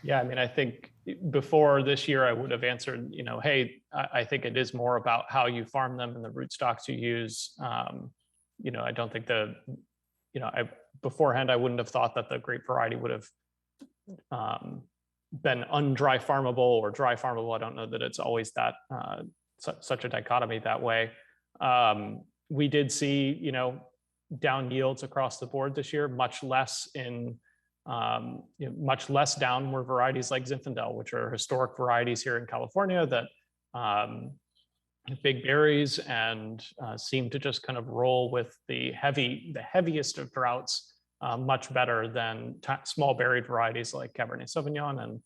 Yeah, I mean, I think before this year, I would have answered, hey, I think it is more about how you farm them and the rootstocks you use. I don't think beforehand, I wouldn't have thought that the grape variety would have been undry farmable or dry farmable. I don't know that it's always that such a dichotomy that way. We did see, down yields across the board this year, much less down were varieties like Zinfandel, which are historic varieties here in California that big berries and seem to just kind of roll with the heaviest of droughts much better than small berried varieties like Cabernet Sauvignon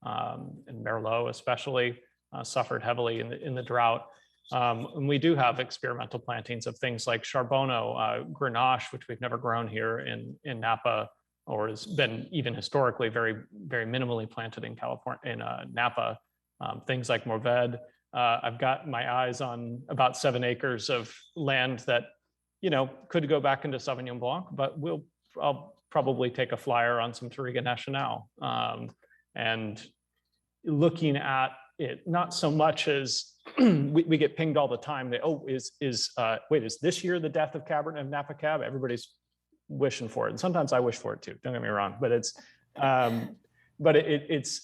and Merlot especially suffered heavily in the drought. And we do have experimental plantings of things like Charbonneau, Grenache, which we've never grown here in Napa, or has been even historically very, very minimally planted in California, in Napa. Things like Mourvèdre. I've got my eyes on about 7 acres of land that, could go back into Sauvignon Blanc, but I'll probably take a flyer on some Touriga Nacional. And looking at it, not so much as we get pinged all the time that, wait, is this year the death of Cabernet of Napa Cab? Everybody's wishing for it. And sometimes I wish for it too, don't get me wrong, but it's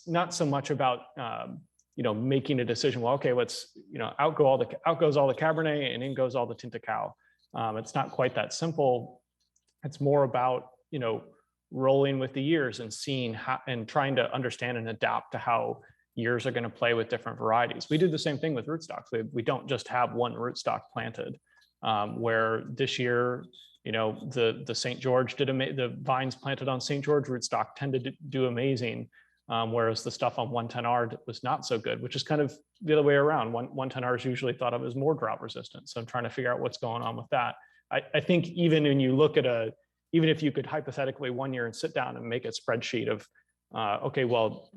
not so much about, making a decision, well, okay, let's, outgoes all the Cabernet and in goes all the Tinta Cow. It's not quite that simple. It's more about, rolling with the years and seeing how, and trying to understand and adapt to how years are going to play with different varieties. We do the same thing with rootstocks. We don't just have one rootstock planted, where this year, the St. George the vines planted on St. George rootstock tended to do amazing, whereas the stuff on 110R was not so good, which is kind of the other way around. 110R is usually thought of as more drought resistant. So I'm trying to figure out what's going on with that. I think even when you look at even if you could hypothetically one year and sit down and make a spreadsheet of, okay, well,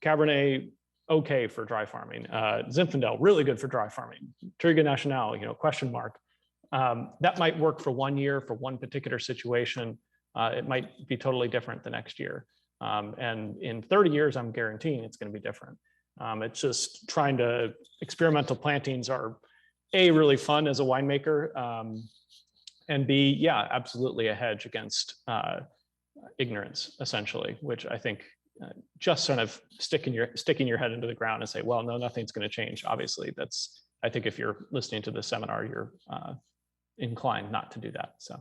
Cabernet, okay for dry farming, Zinfandel, really good for dry farming, Touriga Nacional, question mark. That might work for 1 year for one particular situation. It might be totally different the next year. And in 30 years, I'm guaranteeing it's going to be different. It's just trying to, experimental plantings are really fun as a winemaker, and B, yeah, absolutely a hedge against ignorance, essentially, which I think just sort of sticking your head into the ground and say, well, no, nothing's going to change. Obviously, I think if you're listening to the seminar, you're inclined not to do that. So.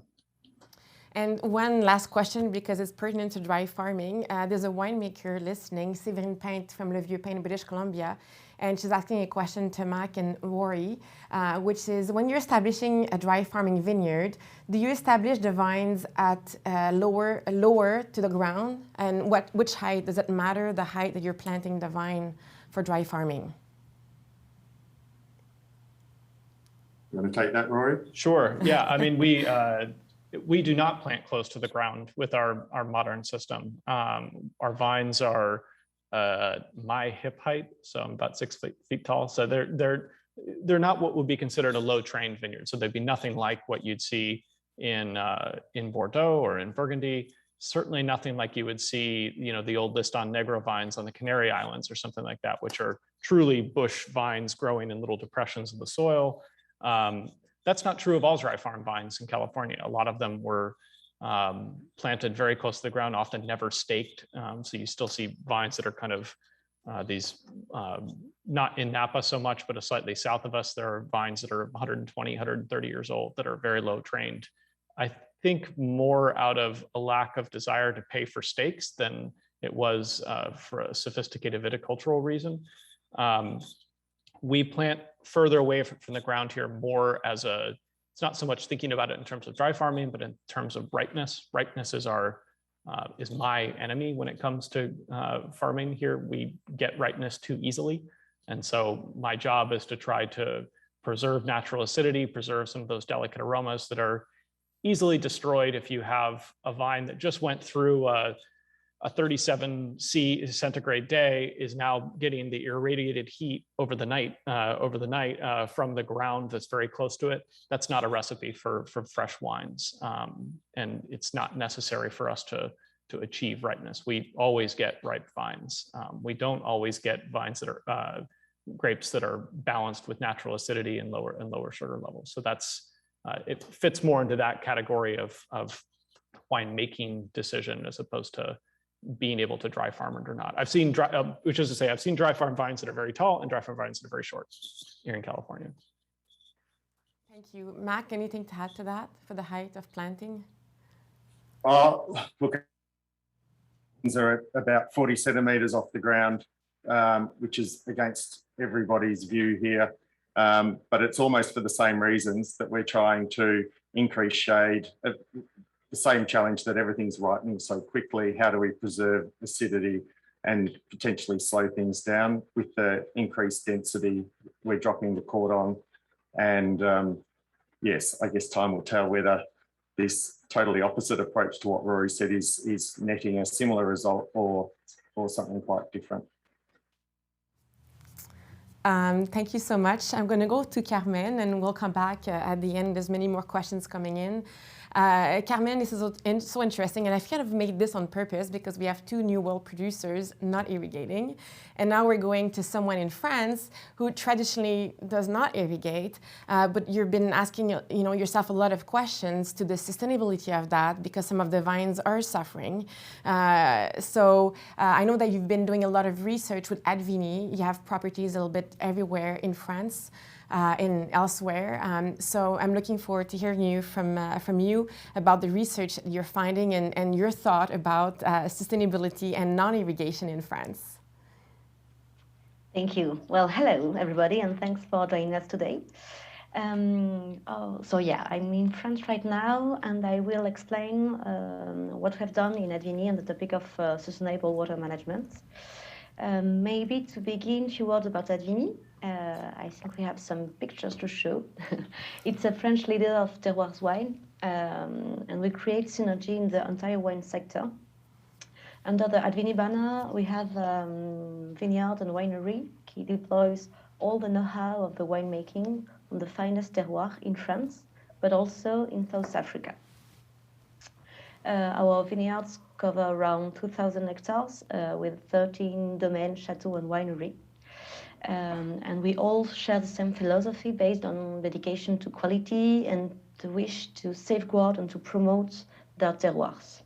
And one last question, because it's pertinent to dry farming. There's a winemaker listening, Séverine Painte from Le Vieux-Pin, British Columbia, and she's asking a question to Mac and Rory, which is, when you're establishing a dry farming vineyard, do you establish the vines at lower to the ground? And which height? Does it matter, the height that you're planting the vine for dry farming? You want to take that, Rory? Sure. Yeah. I mean, we do not plant close to the ground with our modern system. Our vines are my hip height, so I'm about 6 feet tall. So they're not what would be considered a low trained vineyard. So they'd be nothing like what you'd see in Bordeaux or in Burgundy. Certainly nothing like you would see, the old Liston Negro vines on the Canary Islands or something like that, which are truly bush vines growing in little depressions of the soil. That's not true of all dry farm vines in California. A lot of them were planted very close to the ground, often never staked. So you still see vines that are kind of these, not in Napa so much, but slightly south of us. There are vines that are 120, 130 years old that are very low trained. I think more out of a lack of desire to pay for stakes than it was for a sophisticated viticultural reason. We plant further away from the ground here more as it's not so much thinking about it in terms of dry farming, but in terms of ripeness. Ripeness is my enemy when it comes to farming here. We get ripeness too easily. And so my job is to try to preserve natural acidity, preserve some of those delicate aromas that are easily destroyed if you have a vine that just went through a 37 centigrade day is now getting the irradiated heat over the night from the ground that's very close to it. That's not a recipe for fresh wines, and it's not necessary for us to achieve ripeness. We always get ripe vines. We don't always get vines that are grapes that are balanced with natural acidity and lower sugar levels. So that's it fits more into that category of wine making decision as opposed to being able to dry farm it or not. I've seen which is to say, I've seen dry farm vines that are very tall and dry farm vines that are very short here in California. Thank you. Mac, anything to add to that for the height of planting? Look, are about 40 centimeters off the ground, which is against everybody's view here. But it's almost for the same reasons that we're trying to increase shade. The same challenge that everything's ripening so quickly. How do we preserve acidity and potentially slow things down? With the increased density, we're dropping the cordon. And yes, I guess time will tell whether this totally opposite approach to what Rory said is netting a similar result or something quite different. Thank you so much. I'm going to go to Carmen and we'll come back at the end. There's many more questions coming in. Carmen, this is so interesting, and I kind of made this on purpose because we have two new well producers not irrigating, and now we're going to someone in France who traditionally does not irrigate, but you've been asking yourself a lot of questions to the sustainability of that because some of the vines are suffering. So I know that you've been doing a lot of research with Advini. You have properties a little bit everywhere in France. And elsewhere. So I'm looking forward to hearing you from you about the research that you're finding and your thought about sustainability and non-irrigation in France. Thank you. Well, hello, everybody, and thanks for joining us today. So yeah, I'm in France right now, and I will explain what we have done in Advini on the topic of sustainable water management. Maybe to begin, a few words about Advini. I think we have some pictures to show. It's a French leader of terroir wine, and we create synergy in the entire wine sector. Under the Advini banner, we have Vineyard and Winery. He deploys all the know-how of the winemaking on the finest terroir in France, but also in South Africa. Our vineyards cover around 2,000 hectares with 13 domains, chateaux, and winery. And we all share the same philosophy based on dedication to quality and the wish to safeguard and to promote their terroirs.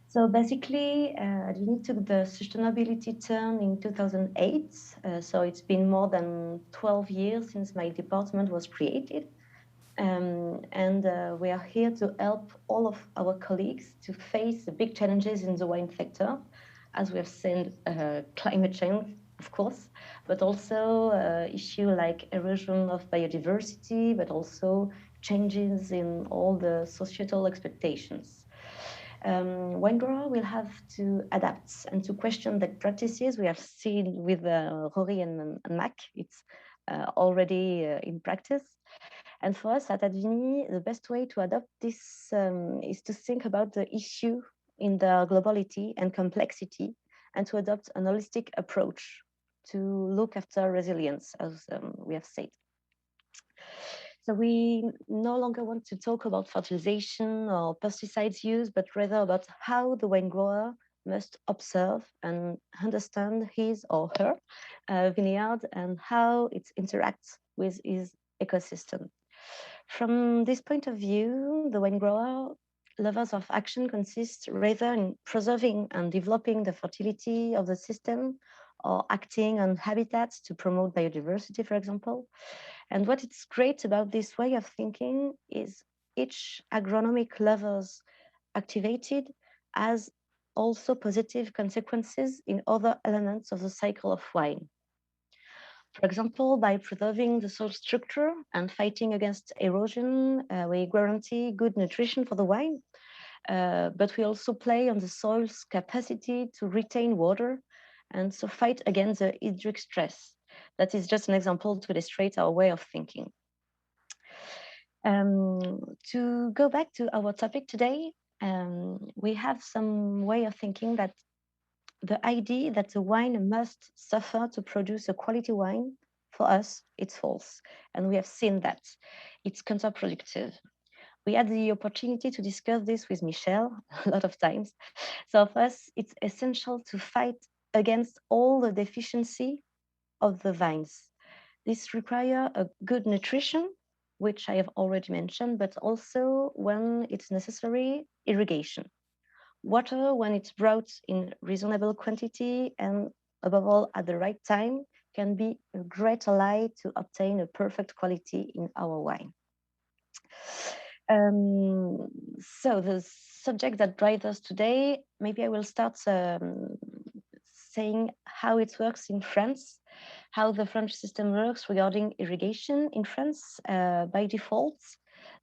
So basically, Advini took the sustainability turn in 2008. So it's been more than 12 years since my department was created. And we are here to help all of our colleagues to face the big challenges in the wine sector, as we have seen climate change, of course, but also issues like erosion of biodiversity, but also changes in all the societal expectations. Wine grower will have to adapt and to question the practices we have seen with RORY and MAC. It's already in practice. And for us at Advini, the best way to adapt this is to think about the issue in their globality and complexity, and to adopt an holistic approach to look after resilience, as we have said. So we no longer want to talk about fertilization or pesticides use, but rather about how the wine grower must observe and understand his or her vineyard and how it interacts with his ecosystem. From this point of view, the wine grower levels of action consist rather in preserving and developing the fertility of the system or acting on habitats to promote biodiversity, for example. And what is great about this way of thinking is each agronomic levels activated has also positive consequences in other elements of the cycle of wine. For example, by preserving the soil structure and fighting against erosion, we guarantee good nutrition for the wine, but we also play on the soil's capacity to retain water and so fight against the hydric stress. That is just an example to illustrate our way of thinking. To go back to our topic today, we have some way of thinking that the idea that the wine must suffer to produce a quality wine, for us, it's false. And we have seen that. It's counterproductive. We had the opportunity to discuss this with Michel a lot of times. So for us, it's essential to fight against all the deficiency of the vines. This requires a good nutrition, which I have already mentioned, but also when it's necessary, irrigation. Water, when it's brought in reasonable quantity and above all at the right time, can be a great ally to obtain a perfect quality in our wine. So the subject that drives us today, maybe I will start saying how it works in France, how the French system works regarding irrigation in France. By default,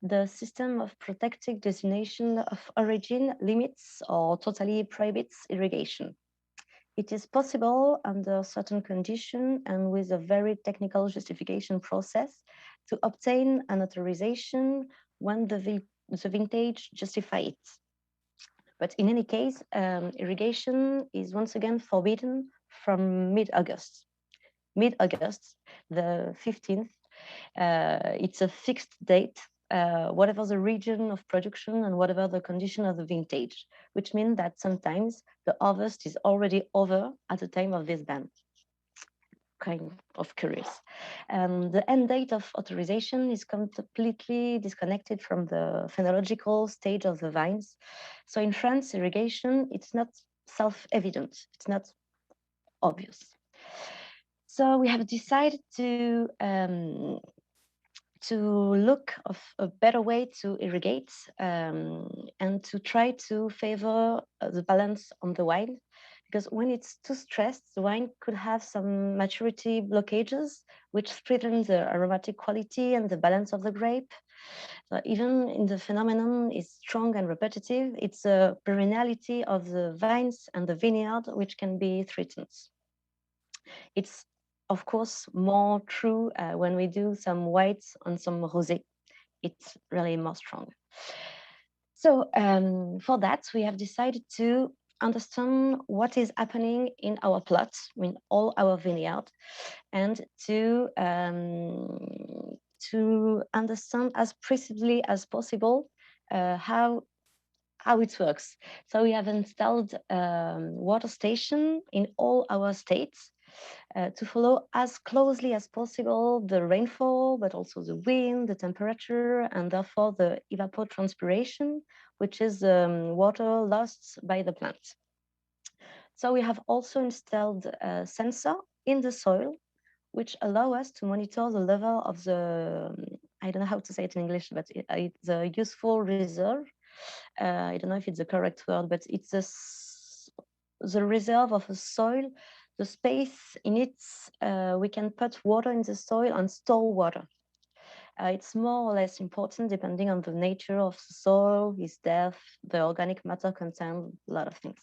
the system of protected destination of origin limits or totally prohibits irrigation. It is possible under certain conditions and with a very technical justification process to obtain an authorization when the vintage justifies it. But in any case, irrigation is once again forbidden from mid-August. Mid-August, the 15th, it's a fixed date, whatever the region of production and whatever the condition of the vintage, which means that sometimes the harvest is already over at the time of this ban. Kind of curious. The end date of authorization is completely disconnected from the phenological stage of the vines. So in France, irrigation, it's not self-evident, it's not obvious. So we have decided to look of a better way to irrigate and to try to favor the balance on the wine. Because when it's too stressed, the wine could have some maturity blockages, which threaten the aromatic quality and the balance of the grape. So even in the phenomenon is strong and repetitive, it's a perenniality of the vines and the vineyard, which can be threatened. It's, of course, more true when we do some whites on some rosé. It's really more strong. So for that, we have decided to understand what is happening in our plots, in all our vineyard, and to understand as precisely as possible how it works. So we have installed water station in all our states to follow as closely as possible the rainfall, but also the wind, the temperature, and therefore the evapotranspiration, which is water lost by the plants. So we have also installed a sensor in the soil, which allow us to monitor the level of the, I don't know how to say it in English, but it's a useful reserve. I don't know if it's the correct word, but it's the reserve of a soil, the space in it, we can put water in the soil and store water. It's more or less important depending on the nature of the soil, its depth, the organic matter content, a lot of things.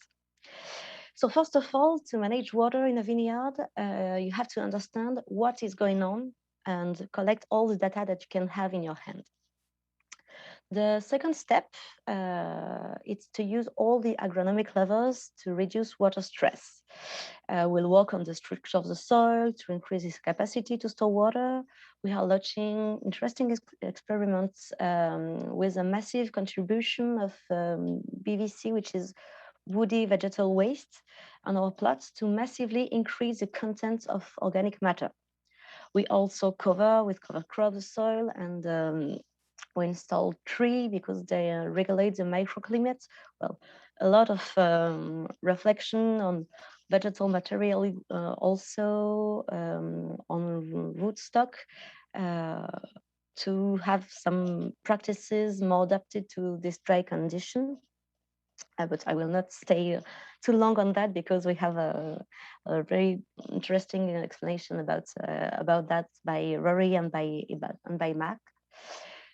So first of all, to manage water in a vineyard, you have to understand what is going on and collect all the data that you can have in your hand. The second step is to use all the agronomic levels to reduce water stress. We'll work on the structure of the soil to increase its capacity to store water. We are launching interesting experiments with a massive contribution of BVC, which is woody vegetal waste, on our plots to massively increase the content of organic matter. We also cover with cover crop the soil, and we install trees because they regulate the microclimate. Well, a lot of reflection on vegetal material, also on rootstock, to have some practices more adapted to this dry condition. But I will not stay too long on that because we have a very interesting explanation about that by Rory and by Mark.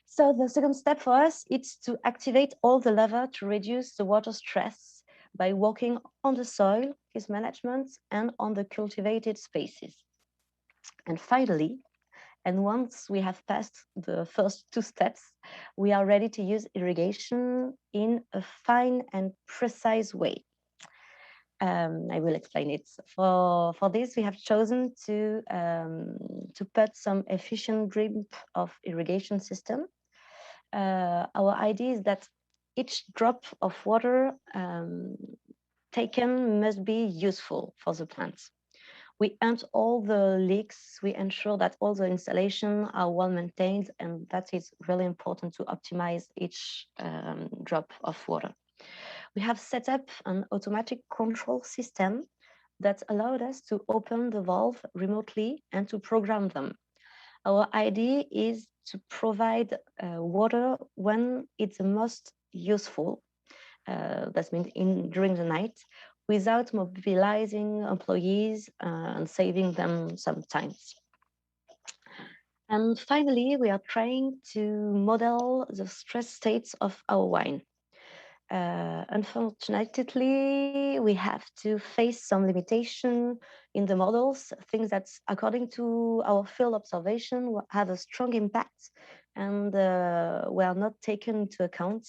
So the second step for us is to activate all the levers to reduce the water stress by working on the soil, its management, and on the cultivated spaces. And finally, and once we have passed the first two steps, we are ready to use irrigation in a fine and precise way. I will explain it. For this, we have chosen to put some efficient drip of irrigation system. Our idea is that each drop of water taken must be useful for the plants. We empty all the leaks, we ensure that all the installations are well maintained, and that is really important to optimize each drop of water. we have set up an automatic control system that allowed us to open the valve remotely and to program them. Our idea is to provide water when it's the most useful, that means during the night, without mobilizing employees and saving them some time. And finally, we are trying to model the stress states of our wine. Unfortunately, we have to face some limitation in the models, things that, according to our field observation, have a strong impact and were not taken into account.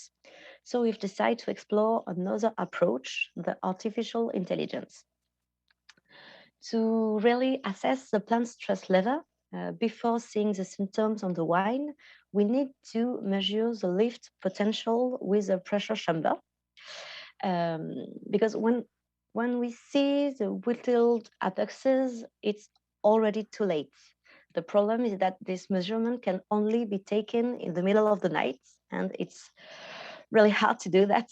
So we've decided to explore another approach, the artificial intelligence, to really assess the plant stress level. Before seeing the symptoms on the wine, we need to measure the lift potential with a pressure chamber. Because when we see the whittled apexes, it's already too late. The problem is that this measurement can only be taken in the middle of the night, and it's really hard to do that.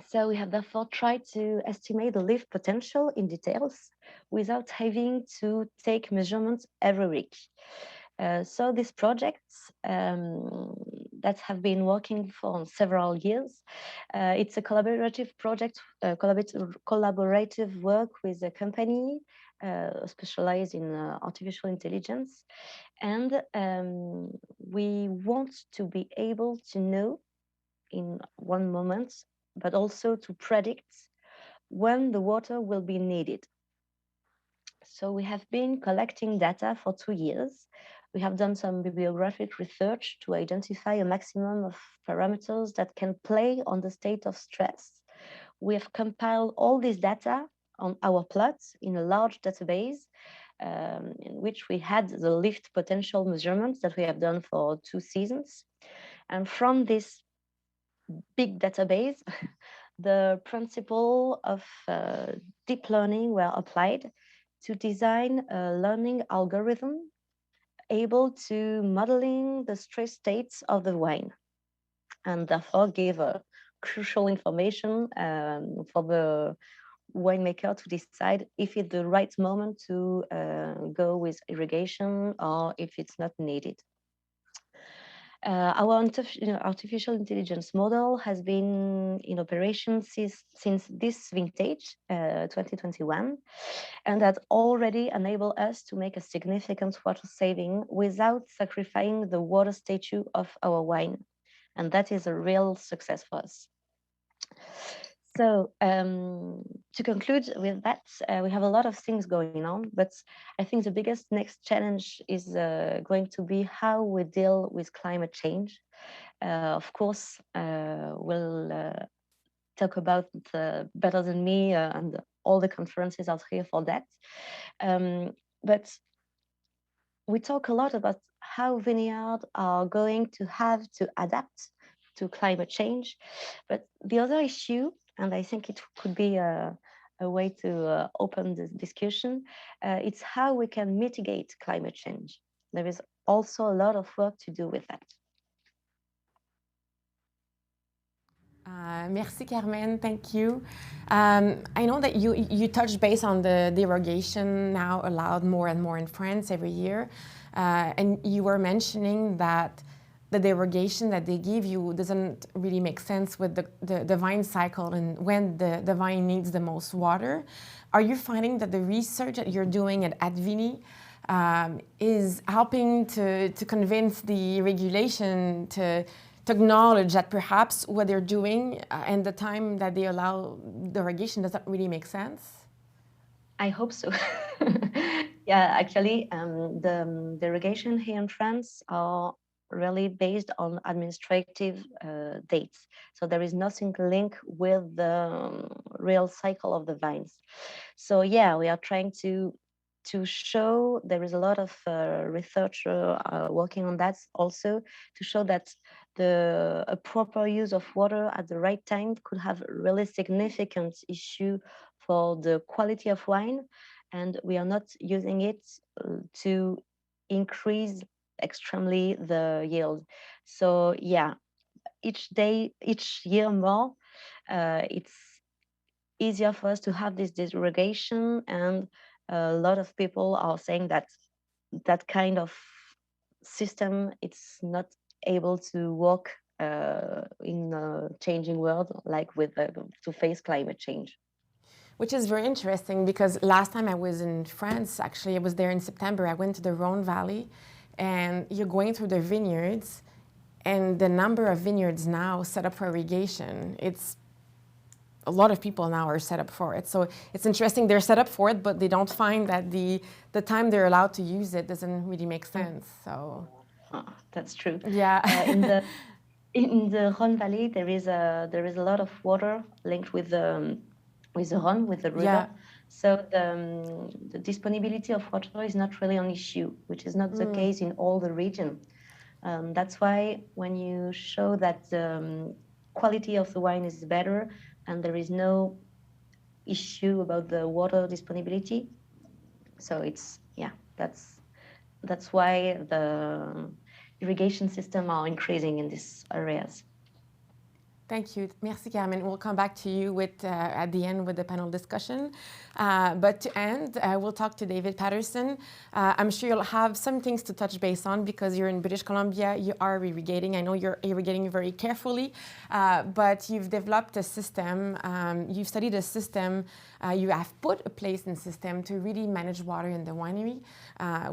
So we have therefore tried to estimate the lift potential in details without having to take measurements every week. So these projects that have been working for several years, it's a collaborative project, collaborative work with a company specialized in artificial intelligence. And we want to be able to know in one moment, but also to predict when the water will be needed. So we have been collecting data for 2 years. We have done some bibliographic research to identify a maximum of parameters that can play on the state of stress. We have compiled all this data on our plots in a large database in which we had the lift potential measurements that we have done for 2 seasons. And from this big database, the principle of deep learning were applied to design a learning algorithm able to modeling the stress states of the wine, and therefore gave crucial information for the winemaker to decide if it's the right moment to go with irrigation or if it's not needed. Our artificial intelligence model has been in operation since this vintage, 2021, and that already enabled us to make a significant water saving without sacrificing the water status of our wine. And that is a real success for us. So to conclude with that, we have a lot of things going on, but I think the biggest next challenge is going to be how we deal with climate change. Of course, we'll talk about better than me, and all the conferences are here for that. But we talk a lot about how Vineyard are going to have to adapt to climate change. But the other issue, and I think it could be a way to open this discussion, it's how we can mitigate climate change. There is also a lot of work to do with that. Merci, Carmen. Thank you. I know that you touched base on the derogation now allowed more and more in France every year. And you were mentioning that the derogation that they give you doesn't really make sense with the vine cycle and when the vine needs the most water. Are you finding that the research that you're doing at Advini is helping to convince the regulation to acknowledge that perhaps what they're doing and the time that they allow derogation doesn't really make sense? I hope so. Yeah, actually, the derogation here in France are really based on administrative dates. So there is nothing linked with the real cycle of the vines. So yeah, we are trying to show, there is a lot of research working on that also, to show that a proper use of water at the right time could have a really significant issue for the quality of wine, and we are not using it to increase extremely the yield. So yeah, each year more, it's easier for us to have this irrigation, and a lot of people are saying that that kind of system, it's not able to work in a changing world, like with to face climate change. Which is very interesting, because last time I was in France, actually, I was there in September. I went to the Rhone Valley, and you're going through the vineyards, and the number of vineyards now set up for irrigation, it's a lot of people now are set up for it. So it's interesting, they're set up for it, but they don't find that the time they're allowed to use it doesn't really make sense. So that's true. Yeah. In the Rhone Valley, there is a lot of water linked with the Rhone, with the river. Yeah. So the disponibility of water is not really an issue, which is not the case in all the region. That's why when you show that the quality of the wine is better and there is no issue about the water disponibility, so it's, yeah, that's why the irrigation system are increasing in these areas. Thank you. Merci, Carmen. We'll come back to you with at the end with the panel discussion. But to end, we'll talk to David Patterson. I'm sure you'll have some things to touch base on, because you're in British Columbia, you are irrigating. I know you're irrigating very carefully, but you've developed a system, you've studied a system, you have put a place in system to really manage water in the winery,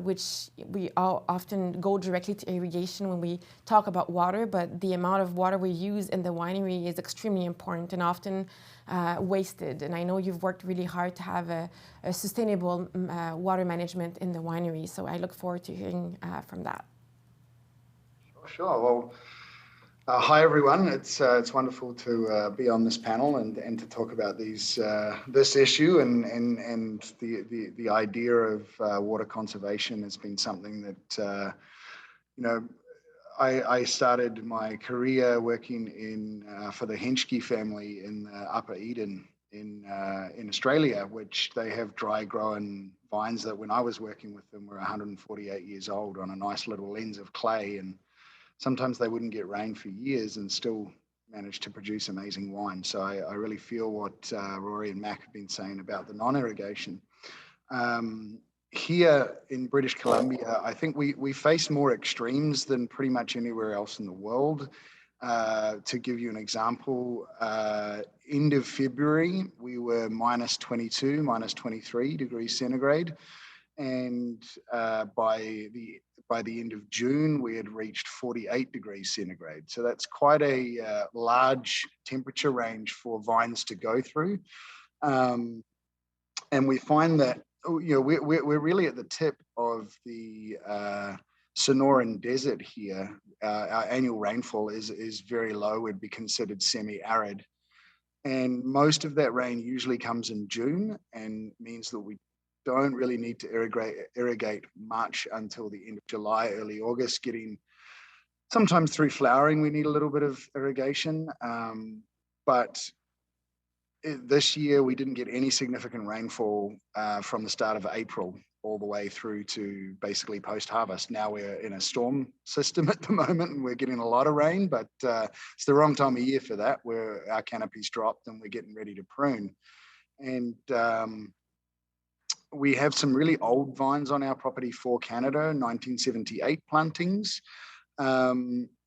which we all often go directly to irrigation when we talk about water, but the amount of water we use in the winery is extremely important and often wasted. And I know you've worked really hard to have a sustainable water management in the winery. So I look forward to hearing from that. Sure. Well, hi everyone. It's wonderful to be on this panel and to talk about this issue, and the idea of water conservation has been something that I started my career working for the Henschke family in Upper Eden in Australia, which they have dry growing vines that when I was working with them were 148 years old on a nice little lens of clay, and sometimes they wouldn't get rain for years and still managed to produce amazing wine. So I really feel what Rory and Mac have been saying about the non-irrigation. Here in British Columbia, I think we face more extremes than pretty much anywhere else in the world. To give you an example, end of February, we were minus 22, minus 23 degrees centigrade. And by the end of June, we had reached 48 degrees centigrade. So that's quite a large temperature range for vines to go through. And we find that we're really at the tip of the Sonoran Desert here. Our annual rainfall is very low. Would be considered semi-arid, and most of that rain usually comes in June, and means that we don't really need to irrigate much until the end of July, early August. Sometimes through flowering, we need a little bit of irrigation, but this year we didn't get any significant rainfall from the start of April all the way through to basically post-harvest. Now we're in a storm system at the moment and we're getting a lot of rain, but it's the wrong time of year for that, where our canopy's dropped and we're getting ready to prune. And we have some really old vines on our property for Canada, 1978 plantings,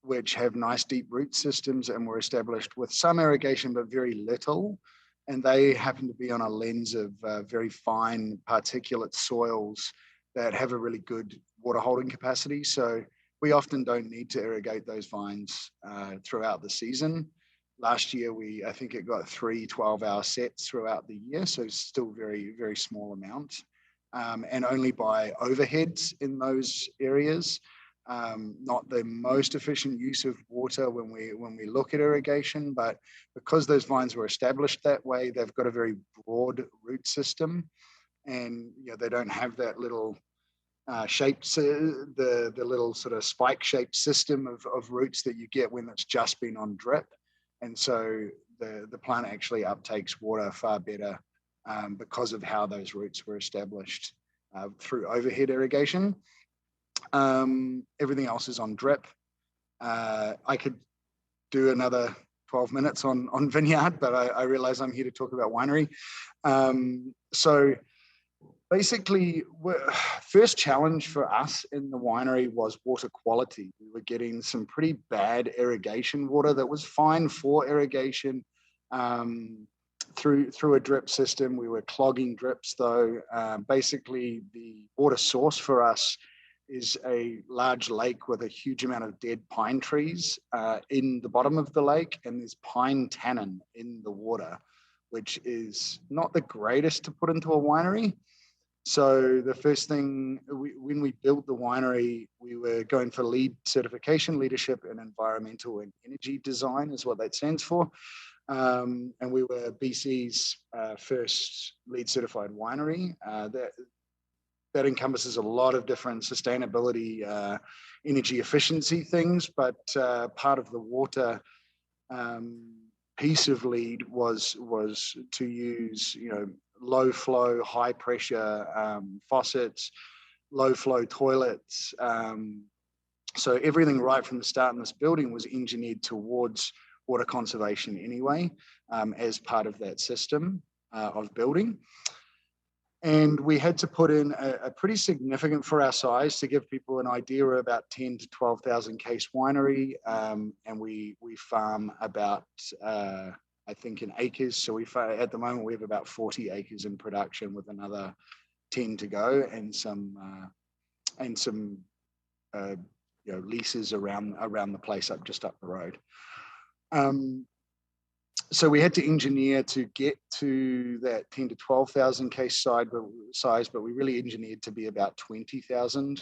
which have nice deep root systems and were established with some irrigation, but very little. And they happen to be on a lens of very fine particulate soils that have a really good water holding capacity. So we often don't need to irrigate those vines throughout the season. Last year, I think it got 3 12-hour sets throughout the year, so still very, very small amount. And only by overheads in those areas. Not the most efficient use of water when we look at irrigation, but because those vines were established that way, they've got a very broad root system, and they don't have that little the little sort of spike-shaped system of roots that you get when it's just been on drip, and so the plant actually uptakes water far better because of how those roots were established through overhead irrigation. Everything else is on drip. I could do another 12 minutes on Vineyard, but I realize I'm here to talk about winery. So basically, first challenge for us in the winery was water quality. We were getting some pretty bad irrigation water that was fine for irrigation through a drip system. We were clogging drips though. Basically, the water source for us is a large lake with a huge amount of dead pine trees in the bottom of the lake, and there's pine tannin in the water, which is not the greatest to put into a winery. So the first thing, when we built the winery, we were going for LEED certification, leadership in environmental and energy design is what that stands for. And we were BC's first LEED certified winery. That encompasses a lot of different sustainability, energy efficiency things, but part of the water piece of LEED was to use, low flow, high pressure faucets, low flow toilets. So everything right from the start in this building was engineered towards water conservation anyway, as part of that system of building. And we had to put in a pretty significant, for our size, to give people an idea, about 10 to 12,000 case winery. And we farm about, I think, in acres. So at the moment we have about 40 acres in production with another 10 to go, and some leases around the place just up the road. So we had to engineer to get to that 10 to 12,000 case size, but we really engineered to be about 20,000.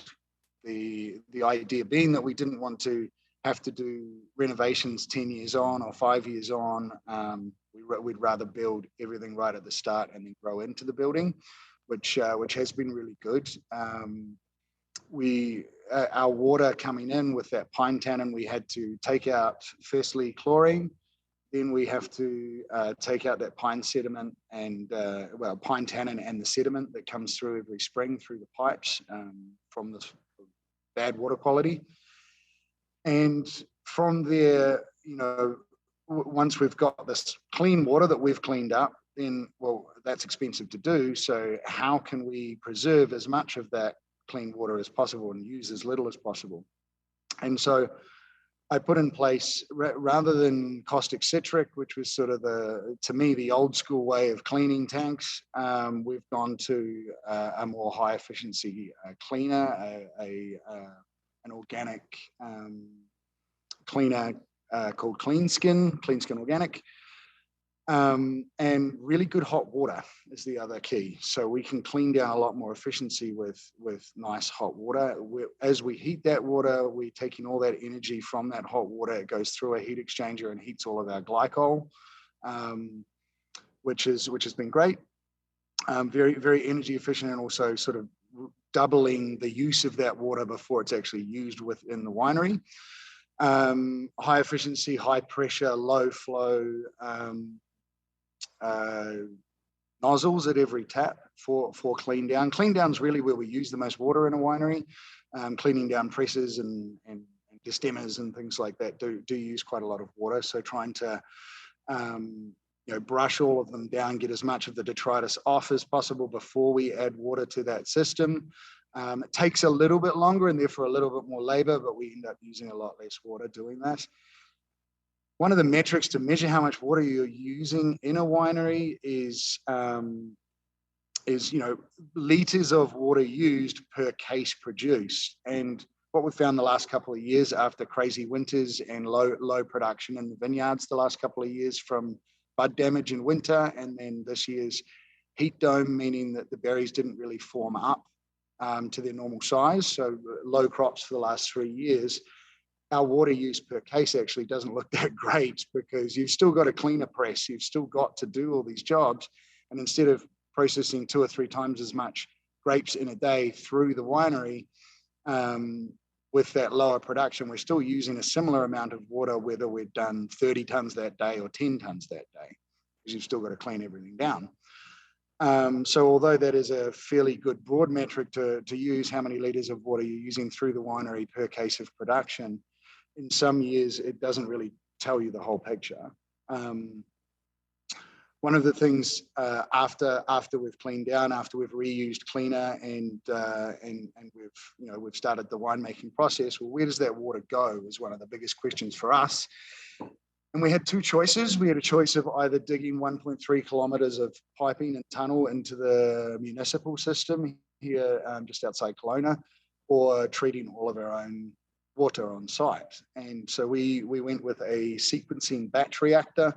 The idea being that we didn't want to have to do renovations 10 years on or 5 years on. We'd rather build everything right at the start and then grow into the building, which has been really good. Our water coming in with that pine tannin, we had to take out firstly chlorine. Then we have to take out that pine sediment and pine tannin and the sediment that comes through every spring through the pipes from the bad water quality. And from there, once we've got this clean water that we've cleaned up, then, well, that's expensive to do. So how can we preserve as much of that clean water as possible and use as little as possible? And so I put in place, rather than caustic citric, which was sort of to me, the old school way of cleaning tanks, we've gone to a more high efficiency cleaner, an organic cleaner called Clean Skin Organic. And really good hot water is the other key. So we can clean down a lot more efficiency with nice hot water. As we heat that water, we're taking all that energy from that hot water. It goes through a heat exchanger and heats all of our glycol, which has been great. Very, very energy efficient, and also sort of doubling the use of that water before it's actually used within the winery. High efficiency, high pressure, low flow nozzles at every tap for clean down. Clean down is really where we use the most water in a winery. Cleaning down presses and destemmers and things like that do use quite a lot of water. So trying to brush all of them down, get as much of the detritus off as possible before we add water to that system. It takes a little bit longer and therefore a little bit more labor, but we end up using a lot less water doing that. One of the metrics to measure how much water you're using in a winery is liters of water used per case produced. And what we've found the last couple of years, after crazy winters and low production in the vineyards the last couple of years from bud damage in winter, and then this year's heat dome, meaning that the berries didn't really form up to their normal size, so low crops for the last 3 years, our water use per case actually doesn't look that great, because you've still got to clean a press, you've still got to do all these jobs, and instead of processing 2 or 3 times as much grapes in a day through the winery, with that lower production, we're still using a similar amount of water, whether we've done 30 tons that day or 10 tons that day, because you've still got to clean everything down. So although that is a fairly good broad metric to use, how many liters of water you're using through the winery per case of production, in some years it doesn't really tell you the whole picture. One of the things after we've cleaned down, after we've reused cleaner and we've started the winemaking process, well, where does that water go is one of the biggest questions for us. And we had two choices. We had a choice of either digging 1.3 kilometers of piping and tunnel into the municipal system here just outside Kelowna, or treating all of our own water on site. And so we went with a sequencing batch reactor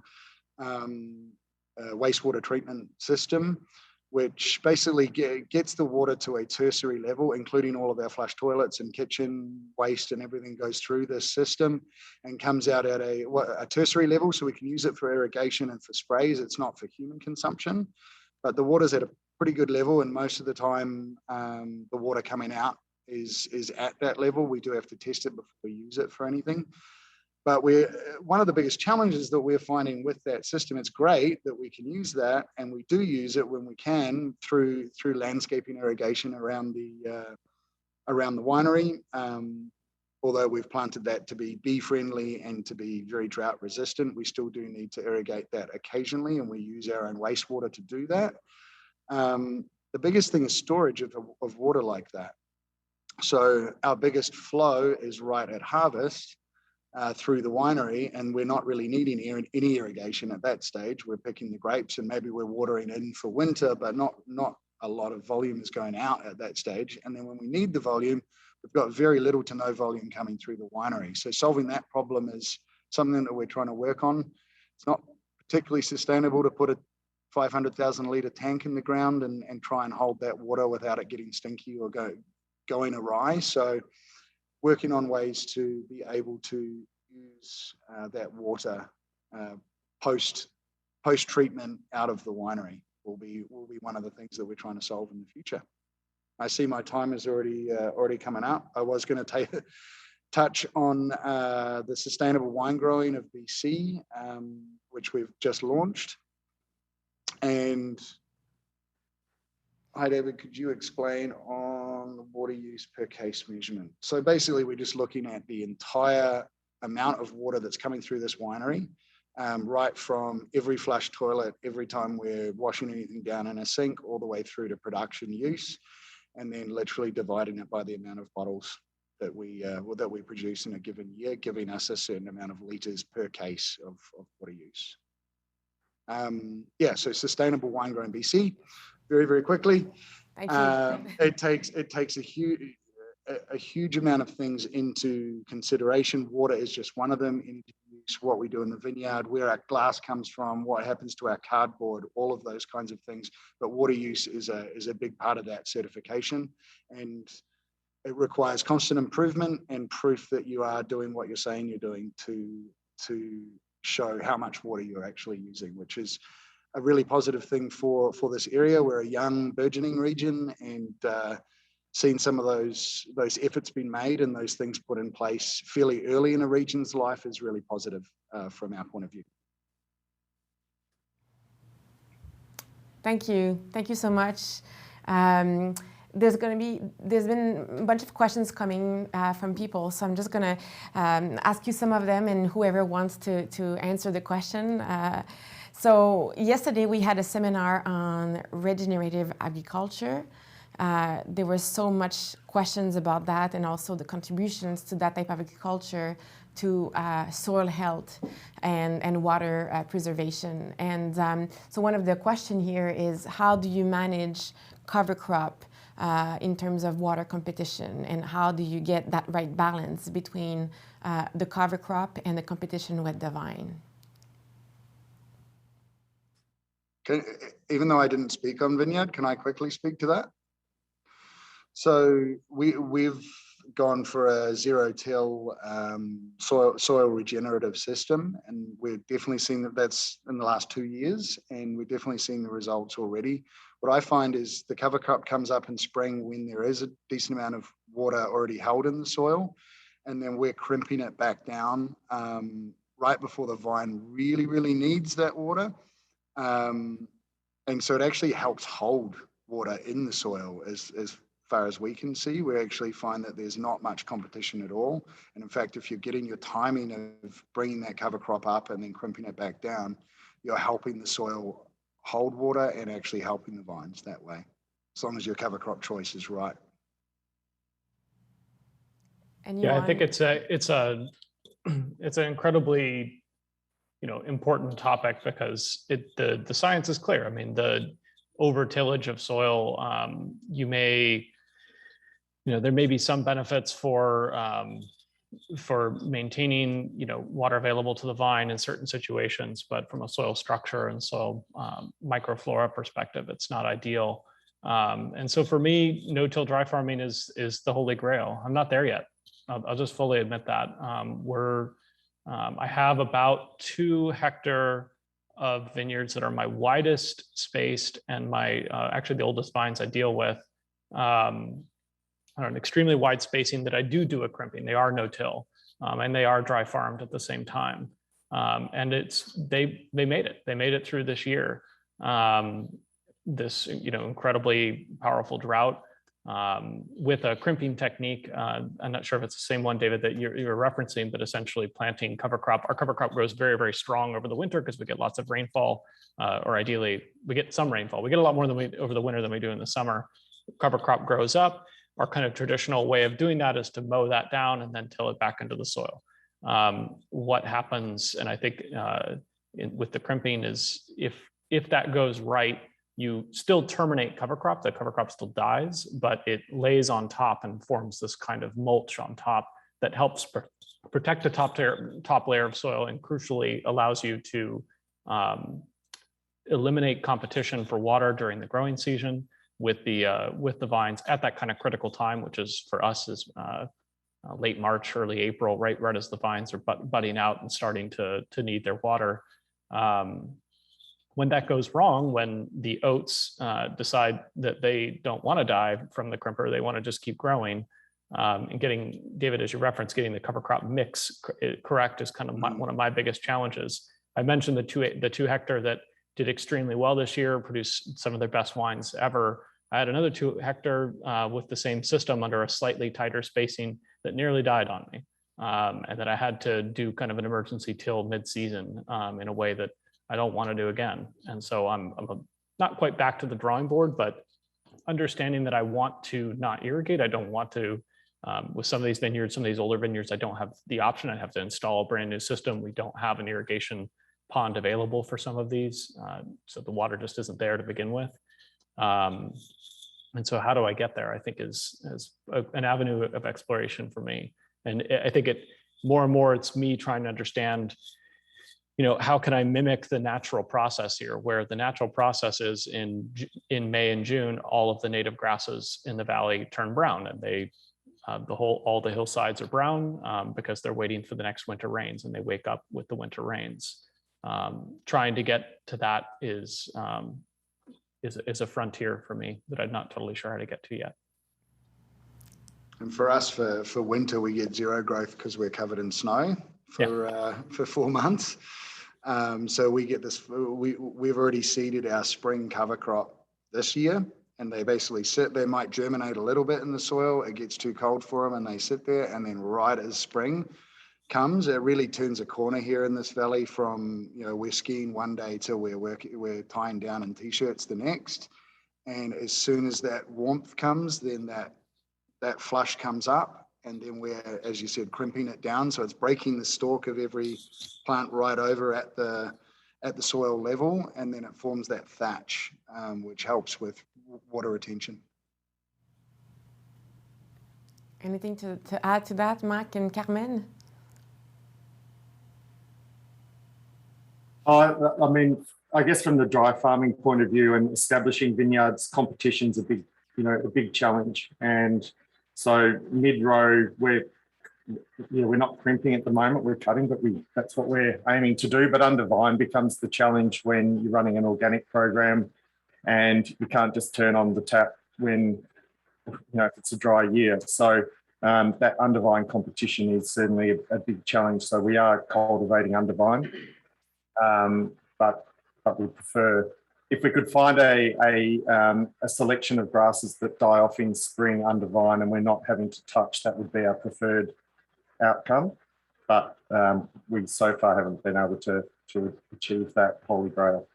wastewater treatment system, which basically gets the water to a tertiary level, including all of our flush toilets and kitchen waste, and everything goes through this system and comes out at a tertiary level, so we can use it for irrigation and for sprays. It's not for human consumption, but the water's at a pretty good level, and most of the time the water coming out is at that level. We do have to test it before we use it for anything. But one of the biggest challenges that we're finding with that system, it's great that we can use that, and we do use it when we can through landscaping irrigation around the winery. Although we've planted that to be bee friendly and to be very drought resistant, we still do need to irrigate that occasionally, and we use our own wastewater to do that. The biggest thing is storage of water like that. So our biggest flow is right at harvest. Through the winery, and we're not really needing any irrigation at that stage. We're picking the grapes, and maybe we're watering in for winter, but not a lot of volume is going out at that stage. And then when we need the volume, we've got very little to no volume coming through the winery. So solving that problem is something that we're trying to work on. It's not particularly sustainable to put a 500,000 litre tank in the ground and try and hold that water without it getting stinky or going awry. So working on ways to be able to use that water post-treatment out of the winery will be one of the things that we're trying to solve in the future. I see my time is already coming up. I was going to touch on the sustainable wine growing of BC, which we've just launched. And hi, David, could you explain on the water use per case measurement? So basically, we're just looking at the entire amount of water that's coming through this winery, right from every flush toilet, every time we're washing anything down in a sink, all the way through to production use, and then literally dividing it by the amount of bottles that we produce in a given year, giving us a certain amount of litres per case of water use. So sustainable wine growing BC. Very, very quickly. Thank you. It takes a huge amount of things into consideration. Water is just one of them. Energy use, what we do in the vineyard, where our glass comes from, what happens to our cardboard, all of those kinds of things. But water use is a big part of that certification, and it requires constant improvement and proof that you are doing what you're saying you're doing to show how much water you're actually using, which is a really positive thing for this area. We're a young burgeoning region, and seeing some of those efforts being made and those things put in place fairly early in a region's life is really positive from our point of view. Thank you so much. There's been a bunch of questions coming from people, so I'm just gonna ask you some of them, and whoever wants to answer the question. So yesterday we had a seminar on regenerative agriculture. There were so much questions about that, and also the contributions to that type of agriculture to soil health and water preservation. And so one of the question here is, how do you manage cover crop in terms of water competition, and how do you get that right balance between the cover crop and the competition with the vine? Even though I didn't speak on Vineyard, can I quickly speak to that? So we've gone for a zero-till soil regenerative system, and we're definitely seeing that's in the last 2 years, and we're definitely seeing the results already. What I find is the cover crop comes up in spring when there is a decent amount of water already held in the soil, and then we're crimping it back down right before the vine really needs that water. And so it actually helps hold water in the soil as far as we can see. We actually find that there's not much competition at all. And in fact, if you're getting your timing of bringing that cover crop up and then crimping it back down, you're helping the soil hold water and actually helping the vines that way, as long as your cover crop choice is right. And yeah, I think it's an incredibly, important topic because the science is clear. I mean, the over tillage of soil, there may be some benefits for maintaining, water available to the vine in certain situations, but from a soil structure and soil microflora perspective, it's not ideal. And so for me, no-till dry farming is the holy grail. I'm not there yet. I'll just fully admit that. I have about 2 hectares of vineyards that are my widest spaced and my actually the oldest vines I deal with. An extremely wide spacing that I do a crimping. They are no-till and they are dry farmed at the same time. And they made it. They made it through this year. This incredibly powerful drought with a crimping technique. I'm not sure if it's the same one, David, that you're referencing, but essentially planting cover crop. Our cover crop grows very, very strong over the winter because we get lots of rainfall, or ideally we get some rainfall. We get a lot more over the winter than we do in the summer. Cover crop grows up. Our kind of traditional way of doing that is to mow that down and then till it back into the soil. What happens, and I think with the crimping is if that goes right, you still terminate cover crop, the cover crop still dies, but it lays on top and forms this kind of mulch on top that helps protect the top layer of soil and crucially allows you to eliminate competition for water during the growing season with the vines at that kind of critical time, which is for us is late March, early April, right as the vines are budding out and starting to need their water. When that goes wrong, when the oats decide that they don't want to die from the crimper, they want to just keep growing, and getting, David, as you referenced, getting the cover crop mix correct is kind of one of my biggest challenges. I mentioned the 2 hectare that did extremely well this year, produced some of their best wines ever. I had another 2 hectare with the same system under a slightly tighter spacing that nearly died on me, and that I had to do kind of an emergency till mid-season in a way that I don't want to do again. And so I'm not quite back to the drawing board, but understanding that I want to not irrigate. I don't want to, with some of these vineyards, some of these older vineyards, I don't have the option. I have to install a brand new system. We don't have an irrigation pond available for some of these. So the water just isn't there to begin with. And so how do I get there? I think is an avenue of exploration for me. And I think more and more, it's me trying to understand, how can I mimic the natural process here, where the natural process is in May and June, all of the native grasses in the valley turn brown, and all the hillsides are brown because they're waiting for the next winter rains, and they wake up with the winter rains. Trying to get to that is a frontier for me that I'm not totally sure how to get to yet. And for us, for winter, we get zero growth because we're covered in snow for 4 months. So we get this. We've already seeded our spring cover crop this year, and they basically sit. They might germinate a little bit in the soil. It gets too cold for them, and they sit there. And then right as spring comes, it really turns a corner here in this valley from, we're skiing one day till we're tying down in t-shirts the next. And as soon as that warmth comes, then that flush comes up, and then we're, as you said, crimping it down. So it's breaking the stalk of every plant right over at the soil level, and then it forms that thatch, which helps with water retention. Anything to add to that, Mark and Carmen? I mean, I guess from the dry farming point of view and establishing vineyards, competition's a big challenge. And so mid-row, we're not crimping at the moment, we're cutting, but that's what we're aiming to do. But under vine becomes the challenge when you're running an organic program and you can't just turn on the tap when, if it's a dry year. So that under vine competition is certainly a big challenge. So we are cultivating under vine, but we prefer if we could find a selection of grasses that die off in spring under vine and we're not having to touch, that would be our preferred outcome. But we so far haven't been able to achieve that holy grail.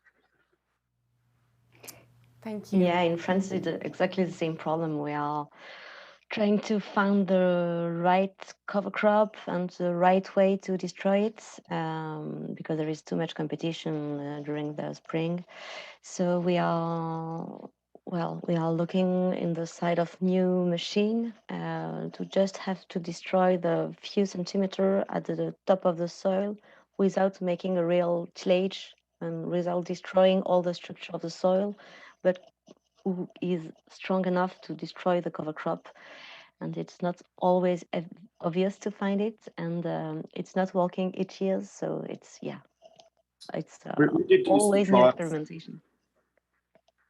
Thank you. Yeah, in France, it's exactly the same problem. We are trying to find the right cover crop and the right way to destroy it, because there is too much competition during the spring. So we are looking in the side of new machine to just have to destroy the few centimeter at the top of the soil without making a real tillage and without destroying all the structure of the soil, but who is strong enough to destroy the cover crop. And it's not always obvious to find it, and it's not working each year. So it's We always new experimentation.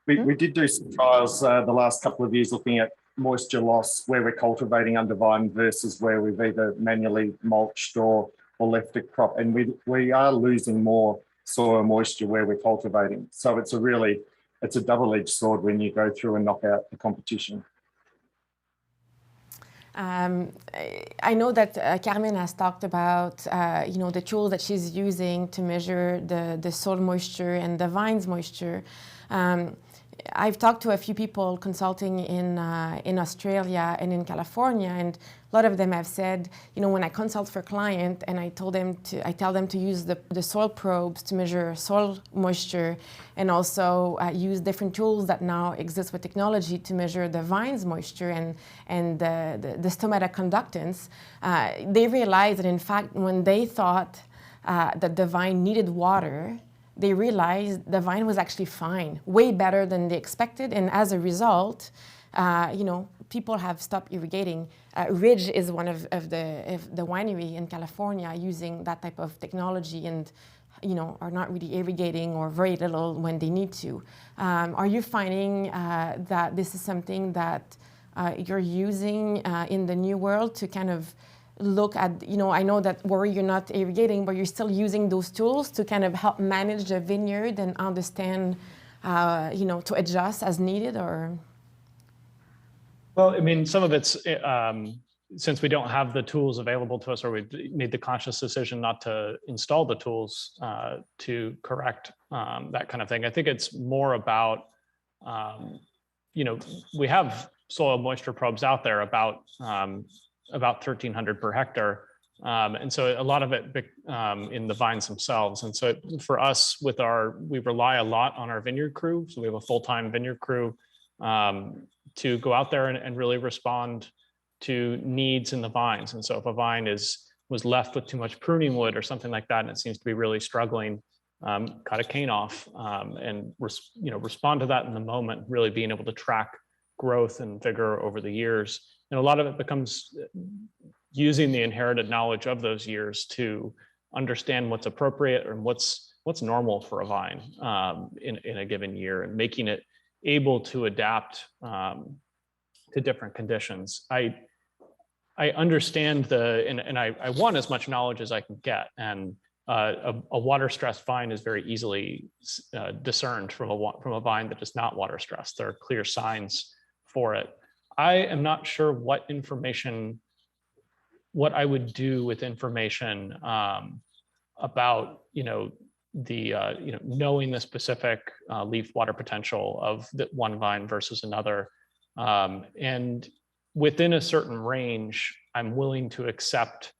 We did do some trials the last couple of years looking at moisture loss where we're cultivating under vine versus where we've either manually mulched or left a crop, and we are losing more soil moisture where we're cultivating. So it's a double-edged sword when you go through and knock out the competition. I know that Carmen has talked about the tool that she's using to measure the soil moisture and the vine's moisture. I've talked to a few people consulting in Australia and in California, and a lot of them have said, when I consult for a client and I tell them to use the soil probes to measure soil moisture, and also use different tools that now exist with technology to measure the vine's moisture and the stomata conductance, they realized that in fact when they thought that the vine needed water, they realized the vine was actually fine, way better than they expected, and as a result, people have stopped irrigating. Ridge is one of the winery in California using that type of technology, and are not really irrigating or very little when they need to. Are you finding that this is something that you're using in the new world to kind of look at, I know that where you're not irrigating, but you're still using those tools to kind of help manage the vineyard and understand, to adjust as needed, or? Well, I mean, some of it's, since we don't have the tools available to us, or we made the conscious decision not to install the tools to correct that kind of thing. I think it's more about, we have soil moisture probes out there about 1,300 per hectare. And so a lot of it in the vines themselves. And so for us, we rely a lot on our vineyard crew. So we have a full-time vineyard crew to go out there and really respond to needs in the vines. And so if a vine was left with too much pruning wood or something like that, and it seems to be really struggling, cut a cane off and respond to that in the moment, really being able to track growth and vigor over the years. And a lot of it becomes using the inherited knowledge of those years to understand what's appropriate and what's normal for a vine in a given year, and making it able to adapt to different conditions. I understand and I want as much knowledge as I can get, and a water stressed vine is very easily discerned from a vine that is not water stressed. There are clear signs for it. I am not sure what I would do with information about, knowing the specific leaf water potential of one vine versus another. And within a certain range, I'm willing to accept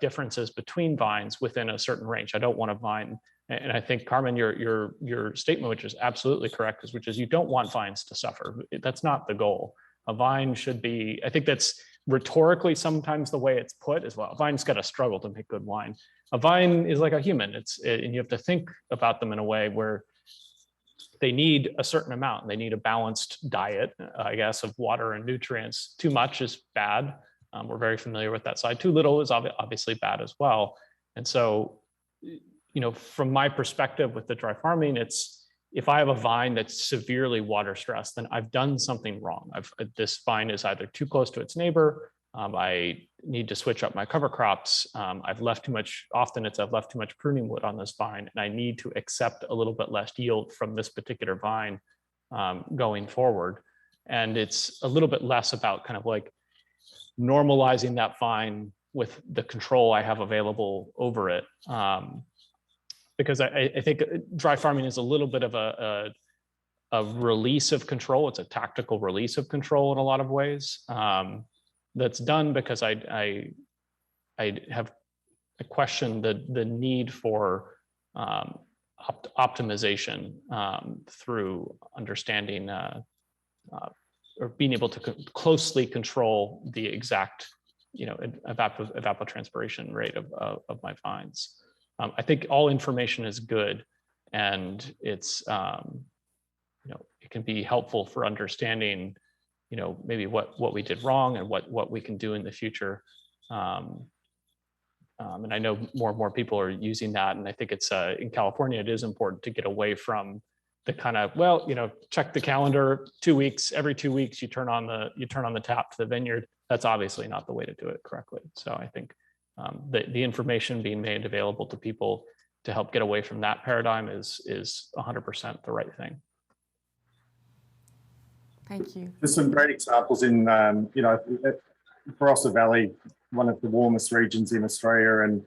differences between vines within a certain range. I don't want a vine, and I think, Carmen, your statement, which is absolutely correct, which is you don't want vines to suffer. That's not the goal. A vine should be, I think that's rhetorically sometimes the way it's put as well. A vine's got to struggle to make good wine. A vine is like a human. And you have to think about them in a way where they need a certain amount. They need a balanced diet, I guess, of water and nutrients. Too much is bad. We're very familiar with that side. Too little is obviously bad as well. And so, from my perspective with the dry farming, if I have a vine that's severely water stressed, then I've done something wrong. This vine is either too close to its neighbor, I need to switch up my cover crops. I've left too much pruning wood on this vine, and I need to accept a little bit less yield from this particular vine going forward. And it's a little bit less about kind of like normalizing that vine with the control I have available over it. Because I think dry farming is a little bit of a release of control. It's a tactical release of control in a lot of ways. That's done because I question the need for optimization through understanding or being able to closely control the exact, evapotranspiration rate of my vines. I think all information is good, and it's it can be helpful for understanding maybe what we did wrong and what we can do in the future. And I know more and more people are using that, and I think it's in California it is important to get away from the kind of, check the calendar 2 weeks, every 2 weeks you turn on the tap to the vineyard. That's obviously not the way to do it correctly. So I think the information being made available to people to help get away from that paradigm is 100% the right thing. Thank you. There's some great examples in, Barossa Valley, one of the warmest regions in Australia, and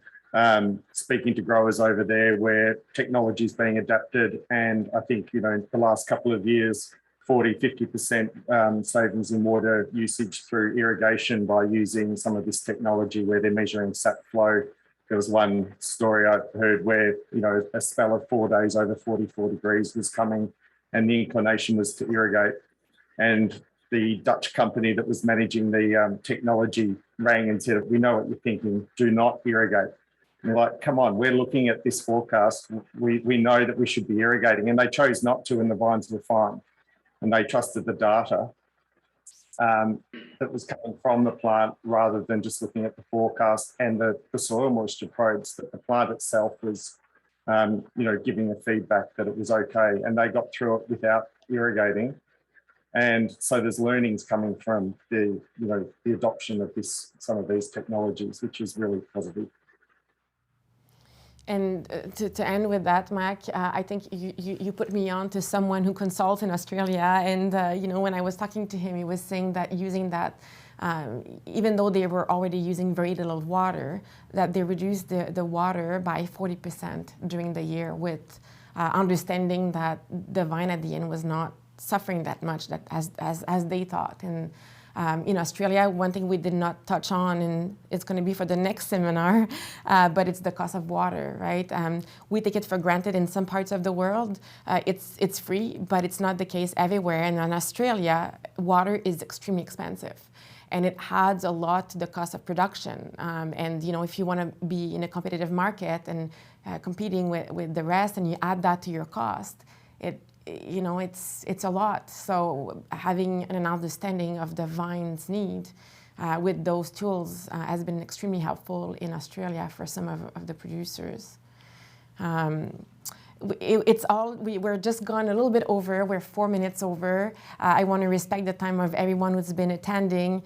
speaking to growers over there where technology is being adapted. And I think, the last couple of years, 40–50% savings in water usage through irrigation by using some of this technology where they're measuring sap flow. There was one story I heard where, a spell of 4 days over 44 degrees was coming, and the inclination was to irrigate. And the Dutch company that was managing the technology rang and said, "We know what you're thinking, do not irrigate." And they're like, "Come on, we're looking at this forecast. We know that we should be irrigating." And they chose not to, and the vines were fine. And they trusted the data that was coming from the plant rather than just looking at the forecast and the soil moisture probes that the plant itself was, giving the feedback that it was okay. And they got through it without irrigating. And so there's learnings coming from the adoption of some of these technologies, which is really positive. And to end with that, Mac, I think you put me on to someone who consults in Australia. And, when I was talking to him, he was saying that using that, even though they were already using very little water, that they reduced the water by 40% during the year, with understanding that the vine at the end was not suffering that much as they thought. And in Australia, one thing we did not touch on, and it's going to be for the next seminar, but it's the cost of water, right? We take it for granted in some parts of the world. It's free, but it's not the case everywhere. And in Australia, water is extremely expensive, and it adds a lot to the cost of production. And if you want to be in a competitive market and competing with the rest, and you add that to your cost, it's a lot. So having an understanding of the vine's need with those tools has been extremely helpful in Australia for some of the producers. We're just gone a little bit over. We're 4 minutes over. I want to respect the time of everyone who's been attending.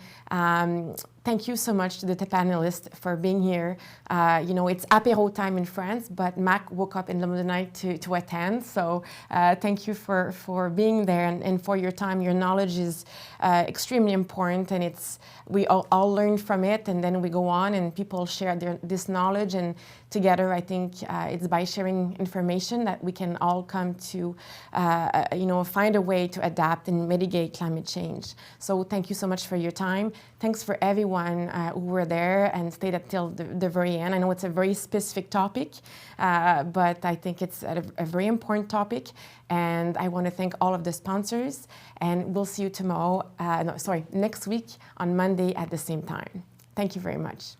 Thank you so much to the panelists for being here. It's apéro time in France, but Mac woke up in the middle of the night to attend. So thank you for being there and for your time. Your knowledge is extremely important, and we all learn from it, and then we go on and people share this knowledge, and together I think it's by sharing information that we can all come to find a way to adapt and mitigate climate change. So thank you so much for your time. Thanks for everyone who were there and stayed until the very end. I know it's a very specific topic, but I think it's a very important topic. And I want to thank all of the sponsors. And we'll see you next week on Monday at the same time. Thank you very much.